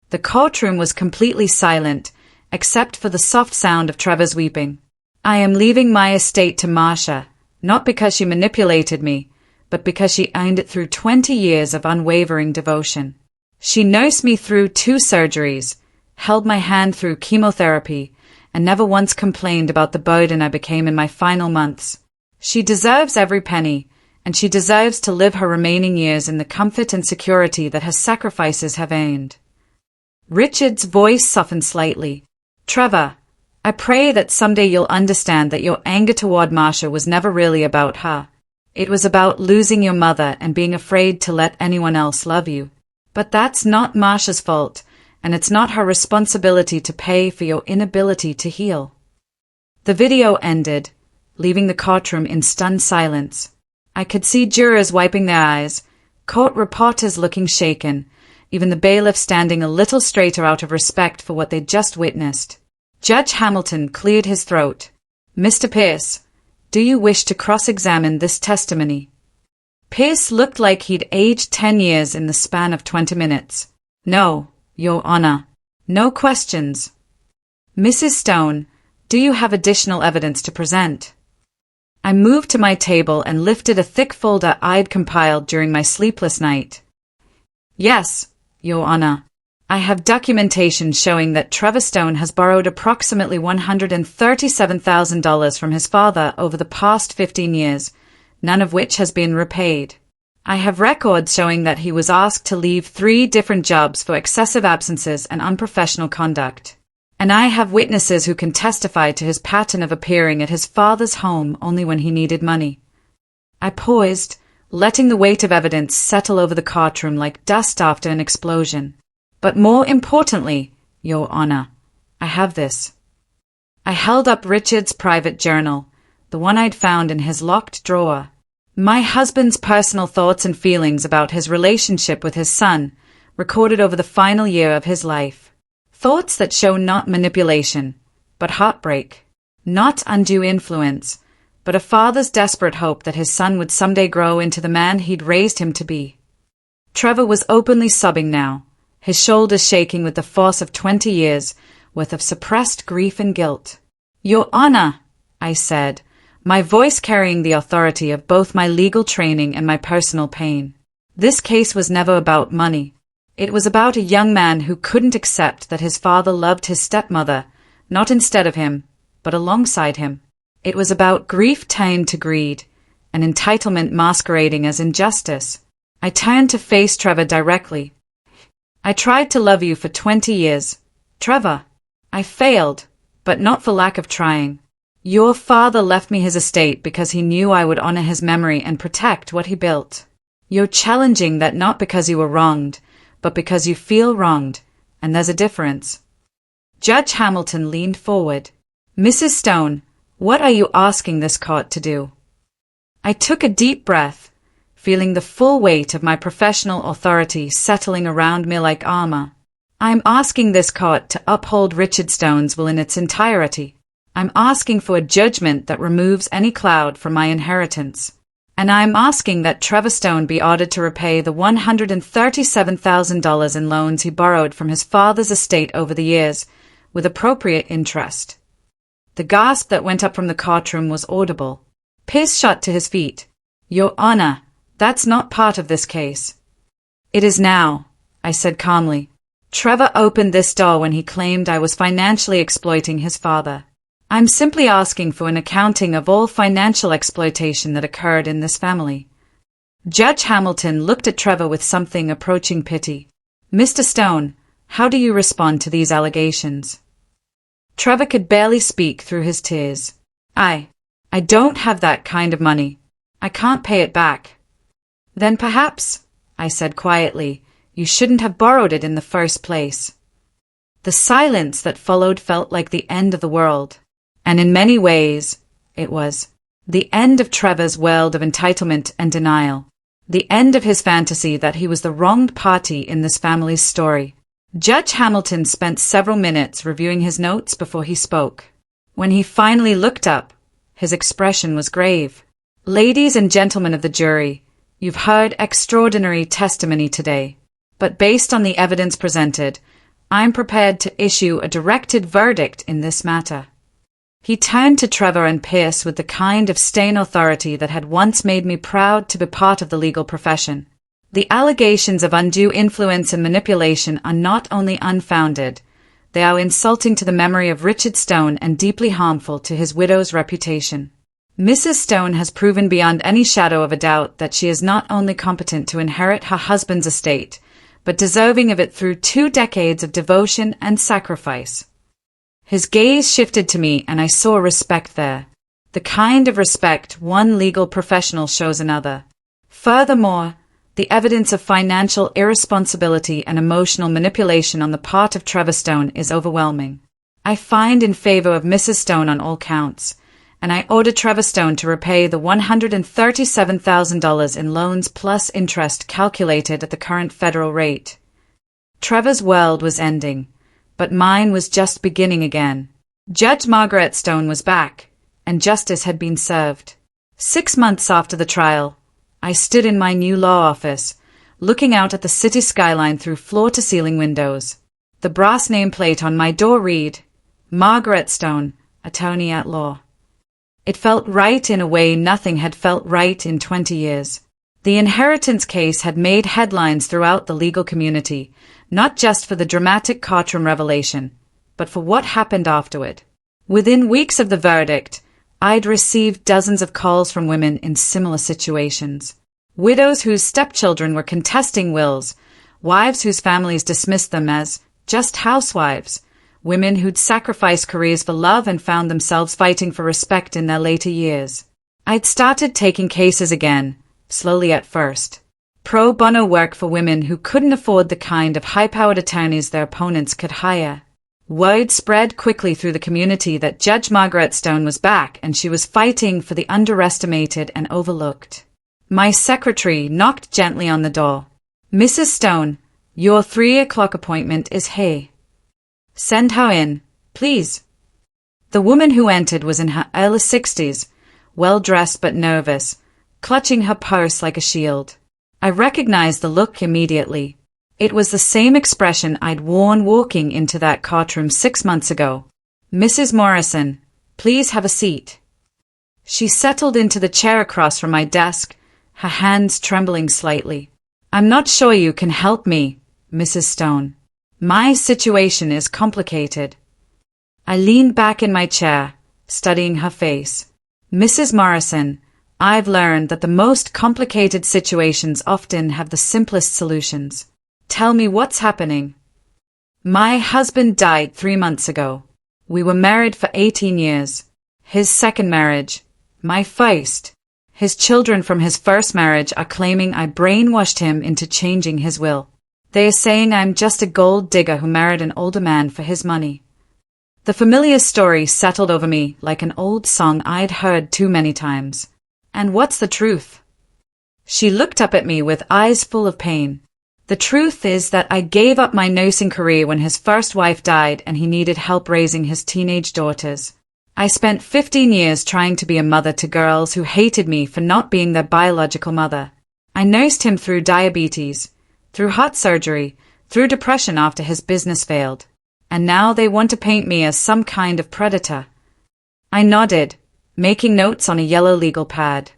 The courtroom was completely silent, except for the soft sound of Trevor's weeping. I am leaving my estate to Marcia, not because she manipulated me, but because she earned it through 20 years of unwavering devotion. She nursed me through 2 surgeries, held my hand through chemotherapy, and never once complained about the burden I became in my final months. She deserves every penny, and she deserves to live her remaining years in the comfort and security that her sacrifices have earned. Richard's voice softened slightly. Trevor, I pray that someday you'll understand that your anger toward Marcia was never really about her. It was about losing your mother and being afraid to let anyone else love you. But that's not Marcia's fault, and it's not her responsibility to pay for your inability to heal. The video ended, leaving the courtroom in stunned silence. I could see jurors wiping their eyes, court reporters looking shaken, even the bailiff standing a little straighter out of respect for what they'd just witnessed. Judge Hamilton cleared his throat. Mr. Pierce, do you wish to cross-examine this testimony? Pierce looked like he'd aged 10 years in the span of 20 minutes. No, Your Honor. No questions. Mrs. Stone, do you have additional evidence to present? I moved to my table and lifted a thick folder I'd compiled during my sleepless night. Yes, Your Honor. I have documentation showing that Trevor Stone has borrowed approximately $137,000 from his father over the past 15 years, none of which has been repaid. I have records showing that he was asked to leave 3 different jobs for excessive absences and unprofessional conduct. And I have witnesses who can testify to his pattern of appearing at his father's home only when he needed money. I paused, letting the weight of evidence settle over the courtroom like dust after an explosion. But more importantly, Your Honor, I have this. I held up Richard's private journal, the one I'd found in his locked drawer. My husband's personal thoughts and feelings about his relationship with his son, recorded over the final year of his life. Thoughts that show not manipulation, but heartbreak. Not undue influence, but a father's desperate hope that his son would someday grow into the man he'd raised him to be. Trevor was openly sobbing now, his shoulders shaking with the force of 20 years worth of suppressed grief and guilt. Your Honor, I said, my voice carrying the authority of both my legal training and my personal pain. This case was never about money. It was about a young man who couldn't accept that his father loved his stepmother, not instead of him, but alongside him. It was about grief turned to greed, and entitlement masquerading as injustice. I turned to face Trevor directly. I tried to love you for 20 years, Trevor. I failed, but not for lack of trying. Your father left me his estate because he knew I would honor his memory and protect what he built. You're challenging that not because you were wronged, but because you feel wronged, and there's a difference. Judge Hamilton leaned forward. Mrs. Stone, what are you asking this court to do? I took a deep breath, feeling the full weight of my professional authority settling around me like armor. I'm asking this court to uphold Richard Stone's will in its entirety. I'm asking for a judgment that removes any cloud from my inheritance. And I'm asking that Trevor Stone be ordered to repay the $137,000 in loans he borrowed from his father's estate over the years, with appropriate interest. The gasp that went up from the courtroom was audible. Pierce shot to his feet. Your Honor, that's not part of this case. It is now, I said calmly. Trevor opened this door when he claimed I was financially exploiting his father. I'm simply asking for an accounting of all financial exploitation that occurred in this family. Judge Hamilton looked at Trevor with something approaching pity. Mr. Stone, how do you respond to these allegations? Trevor could barely speak through his tears. I don't have that kind of money. I can't pay it back. Then perhaps, I said quietly, you shouldn't have borrowed it in the first place. The silence that followed felt like the end of the world. And in many ways, it was the end of Trevor's world of entitlement and denial. The end of his fantasy that he was the wronged party in this family's story. Judge Hamilton spent several minutes reviewing his notes before he spoke. When he finally looked up, his expression was grave. Ladies and gentlemen of the jury, you've heard extraordinary testimony today, but based on the evidence presented, I'm prepared to issue a directed verdict in this matter. He turned to Trevor and Pierce with the kind of stern authority that had once made me proud to be part of the legal profession. The allegations of undue influence and manipulation are not only unfounded, they are insulting to the memory of Richard Stone and deeply harmful to his widow's reputation. Mrs. Stone has proven beyond any shadow of a doubt that she is not only competent to inherit her husband's estate, but deserving of it through 2 decades of devotion and sacrifice. His gaze shifted to me and I saw respect there, the kind of respect one legal professional shows another. Furthermore, the evidence of financial irresponsibility and emotional manipulation on the part of Trevor Stone is overwhelming. I find in favor of Mrs. Stone on all counts, and I order Trevor Stone to repay the $137,000 in loans plus interest calculated at the current federal rate. Trevor's world was ending, but mine was just beginning again. Judge Margaret Stone was back, and justice had been served. 6 months after the trial, I stood in my new law office, looking out at the city skyline through floor-to-ceiling windows. The brass nameplate on my door read, Margaret Stone, Attorney at Law. It felt right in a way nothing had felt right in 20 years. The inheritance case had made headlines throughout the legal community, not just for the dramatic courtroom revelation, but for what happened afterward. Within weeks of the verdict, I'd received dozens of calls from women in similar situations. Widows whose stepchildren were contesting wills, wives whose families dismissed them as just housewives, women who'd sacrificed careers for love and found themselves fighting for respect in their later years. I'd started taking cases again, slowly at first. Pro bono work for women who couldn't afford the kind of high-powered attorneys their opponents could hire. Word spread quickly through the community that Judge Margaret Stone was back and she was fighting for the underestimated and overlooked. My secretary knocked gently on the door. Mrs. Stone, your 3 o'clock appointment is here. Send her in, please. The woman who entered was in her early 60s, well-dressed but nervous, clutching her purse like a shield. I recognized the look immediately. It was the same expression I'd worn walking into that courtroom 6 months ago. Mrs. Morrison, please have a seat. She settled into the chair across from my desk, her hands trembling slightly. I'm not sure you can help me, Mrs. Stone. My situation is complicated. I leaned back in my chair, studying her face. Mrs. Morrison, I've learned that the most complicated situations often have the simplest solutions. Tell me what's happening. My husband died 3 months ago. We were married for 18 years. His second marriage, my first. His children from his first marriage are claiming I brainwashed him into changing his will. They are saying I'm just a gold digger who married an older man for his money. The familiar story settled over me like an old song I'd heard too many times. And what's the truth? She looked up at me with eyes full of pain. The truth is that I gave up my nursing career when his first wife died and he needed help raising his teenage daughters. I spent 15 years trying to be a mother to girls who hated me for not being their biological mother. I nursed him through diabetes, through heart surgery, through depression after his business failed. And now they want to paint me as some kind of predator. I nodded, making notes on a yellow legal pad.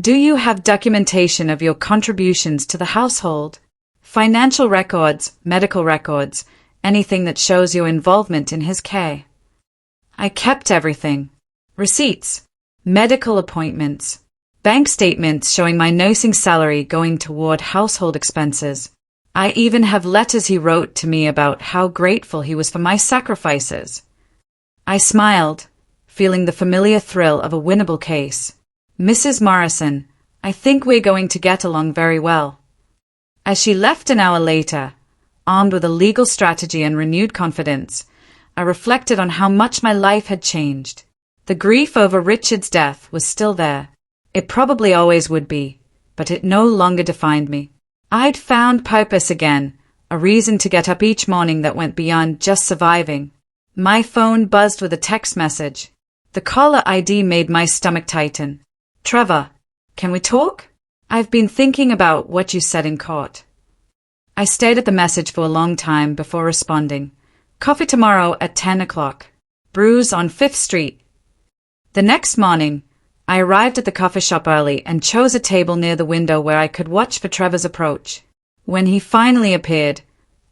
Do you have documentation of your contributions to the household? Financial records, medical records, anything that shows your involvement in his care? I kept everything. Receipts, medical appointments, bank statements showing my nursing salary going toward household expenses. I even have letters he wrote to me about how grateful he was for my sacrifices. I smiled, feeling the familiar thrill of a winnable case. Mrs. Morrison, I think we're going to get along very well. As she left an hour later, armed with a legal strategy and renewed confidence, I reflected on how much my life had changed. The grief over Richard's death was still there. It probably always would be. but it no longer defined me. I'd found purpose again, a reason to get up each morning that went beyond just surviving. My phone buzzed with a text message. The caller ID made my stomach tighten. Trevor, can we talk? I've been thinking about what you said in court. I stared at the message for a long time before responding. Coffee tomorrow at 10 o'clock. Brews on 5th Street. The next morning, I arrived at the coffee shop early and chose a table near the window where I could watch for Trevor's approach. When he finally appeared,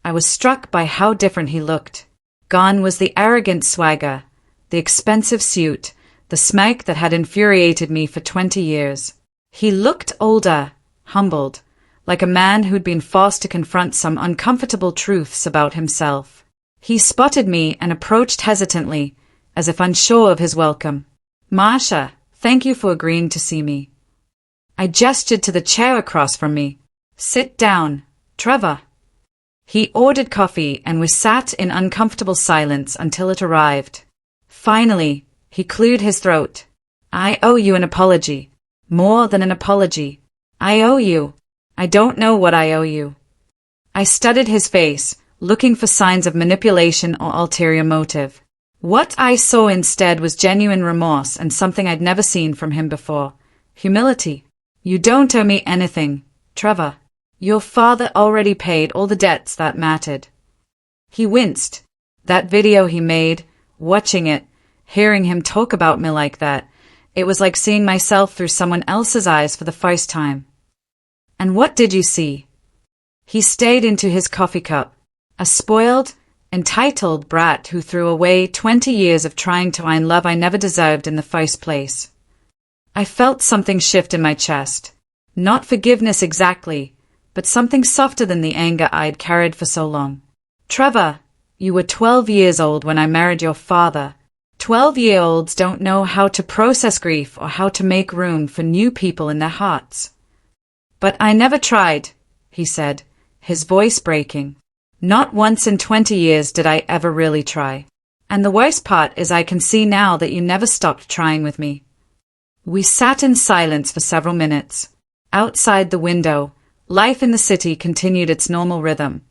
I was struck by how different he looked. Gone was the arrogant swagger, the expensive suit, the smirk that had infuriated me for 20 years. He looked older, humbled, like a man who'd been forced to confront some uncomfortable truths about himself. He spotted me and approached hesitantly, as if unsure of his welcome. Marcia, thank you for agreeing to see me. I gestured to the chair across from me. Sit down, Trevor. He ordered coffee and we sat in uncomfortable silence until it arrived. Finally, he cleared his throat. I owe you an apology. More than an apology. I owe you. I don't know what I owe you. I studied his face, looking for signs of manipulation or ulterior motive. What I saw instead was genuine remorse and something I'd never seen from him before. Humility. You don't owe me anything, Trevor. Your father already paid all the debts that mattered. He winced. That video he made, watching it, hearing him talk about me like that, it was like seeing myself through someone else's eyes for the first time. And what did you see? He stared into his coffee cup. A spoiled, entitled brat who threw away 20 years of trying to earn love I never deserved in the first place. I felt something shift in my chest. Not forgiveness exactly, but something softer than the anger I'd carried for so long. Trevor, you were 12 years old when I married your father. 12-year-olds don't know how to process grief or how to make room for new people in their hearts. But I never tried, he said, his voice breaking. Not once in 20 years did I ever really try. And the worst part is I can see now that you never stopped trying with me. We sat in silence for several minutes. Outside the window, life in the city continued its normal rhythm.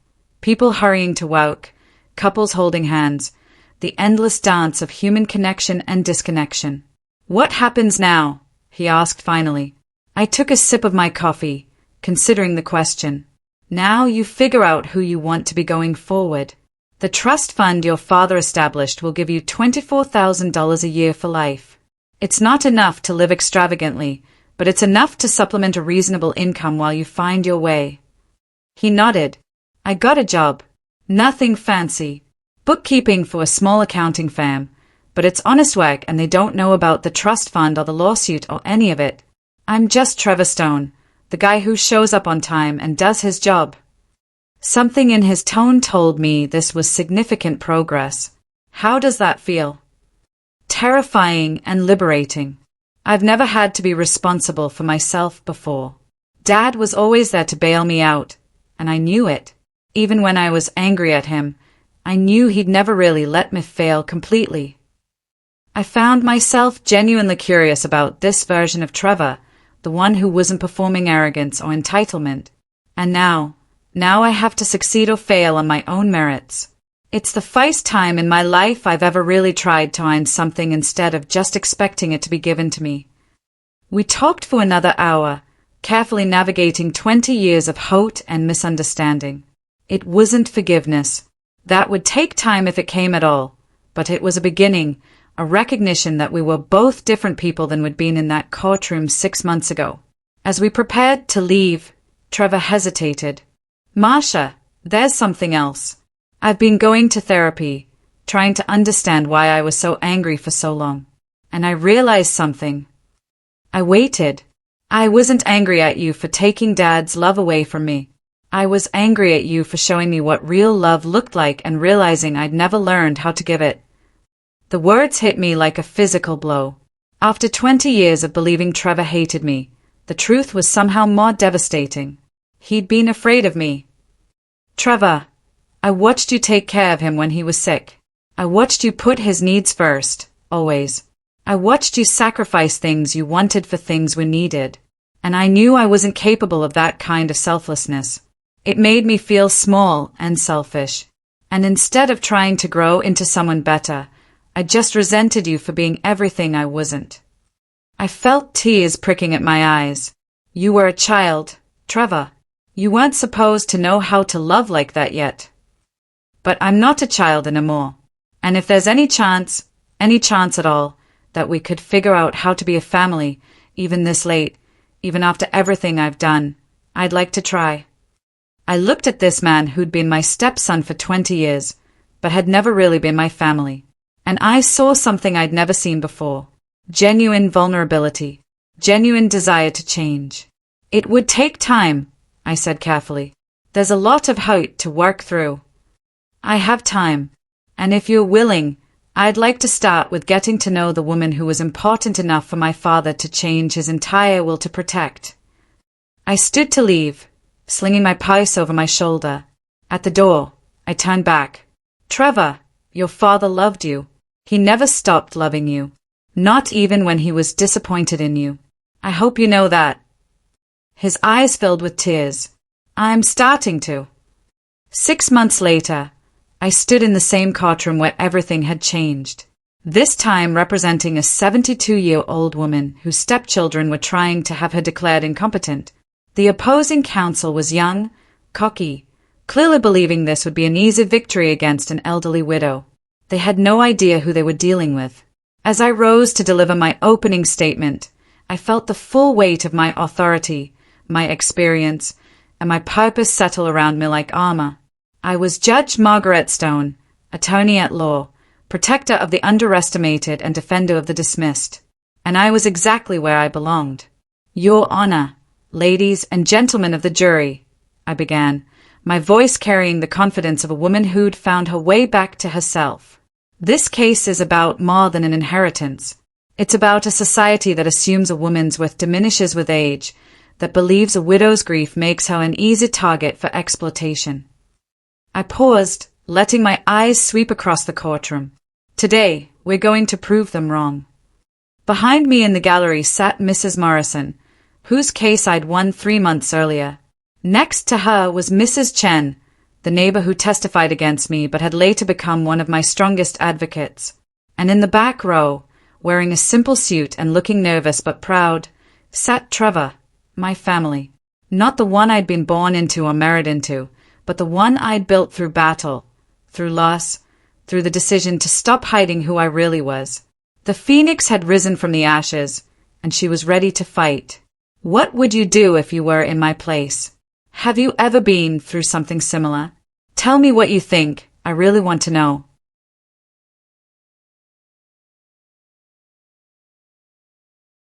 People hurrying to work, couples holding hands, the endless dance of human connection and disconnection. What happens now? He asked finally. I took a sip of my coffee, considering the question. Now you figure out who you want to be going forward. The trust fund your father established will give you $24,000 a year for life. It's not enough to live extravagantly, but it's enough to supplement a reasonable income while you find your way. He nodded. I got a job. Nothing fancy. Bookkeeping for a small accounting firm, but it's honest work and they don't know about the trust fund or the lawsuit or any of it. I'm just Trevor Stone, the guy who shows up on time and does his job. Something in his tone told me this was significant progress. How does that feel? Terrifying and liberating. I've never had to be responsible for myself before. Dad was always there to bail me out, and I knew it. Even when I was angry at him, I knew he'd never really let me fail completely. I found myself genuinely curious about this version of Trevor, the one who wasn't performing arrogance or entitlement. And now I have to succeed or fail on my own merits. It's the first time in my life I've ever really tried to earn something instead of just expecting it to be given to me. We talked for another hour, carefully navigating 20 years of hate and misunderstanding. It wasn't forgiveness. That would take time if it came at all, but it was a beginning, a recognition that we were both different people than we'd been in that courtroom 6 months ago. As we prepared to leave, Trevor hesitated. Marcia, there's something else. I've been going to therapy, trying to understand why I was so angry for so long. And I realized something. I waited. I wasn't angry at you for taking Dad's love away from me. I was angry at you for showing me what real love looked like and realizing I'd never learned how to give it. The words hit me like a physical blow. After 20 years of believing Trevor hated me, the truth was somehow more devastating. He'd been afraid of me. Trevor, I watched you take care of him when he was sick. I watched you put his needs first, always. I watched you sacrifice things you wanted for things we needed. and I knew I wasn't capable of that kind of selflessness. It made me feel small and selfish. And instead of trying to grow into someone better, I just resented you for being everything I wasn't. I felt tears pricking at my eyes. You were a child, Trevor. You weren't supposed to know how to love like that yet. But I'm not a child anymore. And if there's any chance at all, that we could figure out how to be a family, even this late, even after everything I've done, I'd like to try. I looked at this man who'd been my stepson for 20 years, but had never really been my family. And I saw something I'd never seen before. Genuine vulnerability. Genuine desire to change. It would take time, I said carefully. There's a lot of hurt to work through. I have time. And if you're willing, I'd like to start with getting to know the woman who was important enough for my father to change his entire will to protect. I stood to leave, slinging my purse over my shoulder. At the door, I turned back. Trevor, your father loved you. He never stopped loving you. Not even when he was disappointed in you. I hope you know that. His eyes filled with tears. I'm starting to. 6 months later, I stood in the same courtroom where everything had changed. This time representing a 72-year-old woman whose stepchildren were trying to have her declared incompetent. The opposing counsel was young, cocky, clearly believing this would be an easy victory against an elderly widow. They had no idea who they were dealing with. As I rose to deliver my opening statement, I felt the full weight of my authority, my experience, and my purpose settle around me like armor. I was Judge Margaret Stone, attorney at law, protector of the underestimated and defender of the dismissed. And I was exactly where I belonged. Your Honor, ladies and gentlemen of the jury, I began, my voice carrying the confidence of a woman who'd found her way back to herself. This case is about more than an inheritance. It's about a society that assumes a woman's worth diminishes with age, that believes a widow's grief makes her an easy target for exploitation. I paused, letting my eyes sweep across the courtroom. Today, we're going to prove them wrong. Behind me in the gallery sat Mrs. Morrison, whose case I'd won 3 months earlier. Next to her was Mrs. Chen, the neighbor who testified against me but had later become one of my strongest advocates. And in the back row, wearing a simple suit and looking nervous but proud, sat Trevor, my family. Not the one I'd been born into or married into, but the one I'd built through battle, through loss, through the decision to stop hiding who I really was. The phoenix had risen from the ashes, and she was ready to fight. What would you do if you were in my place? Have you ever been through something similar? Tell me what you think. I really want to know.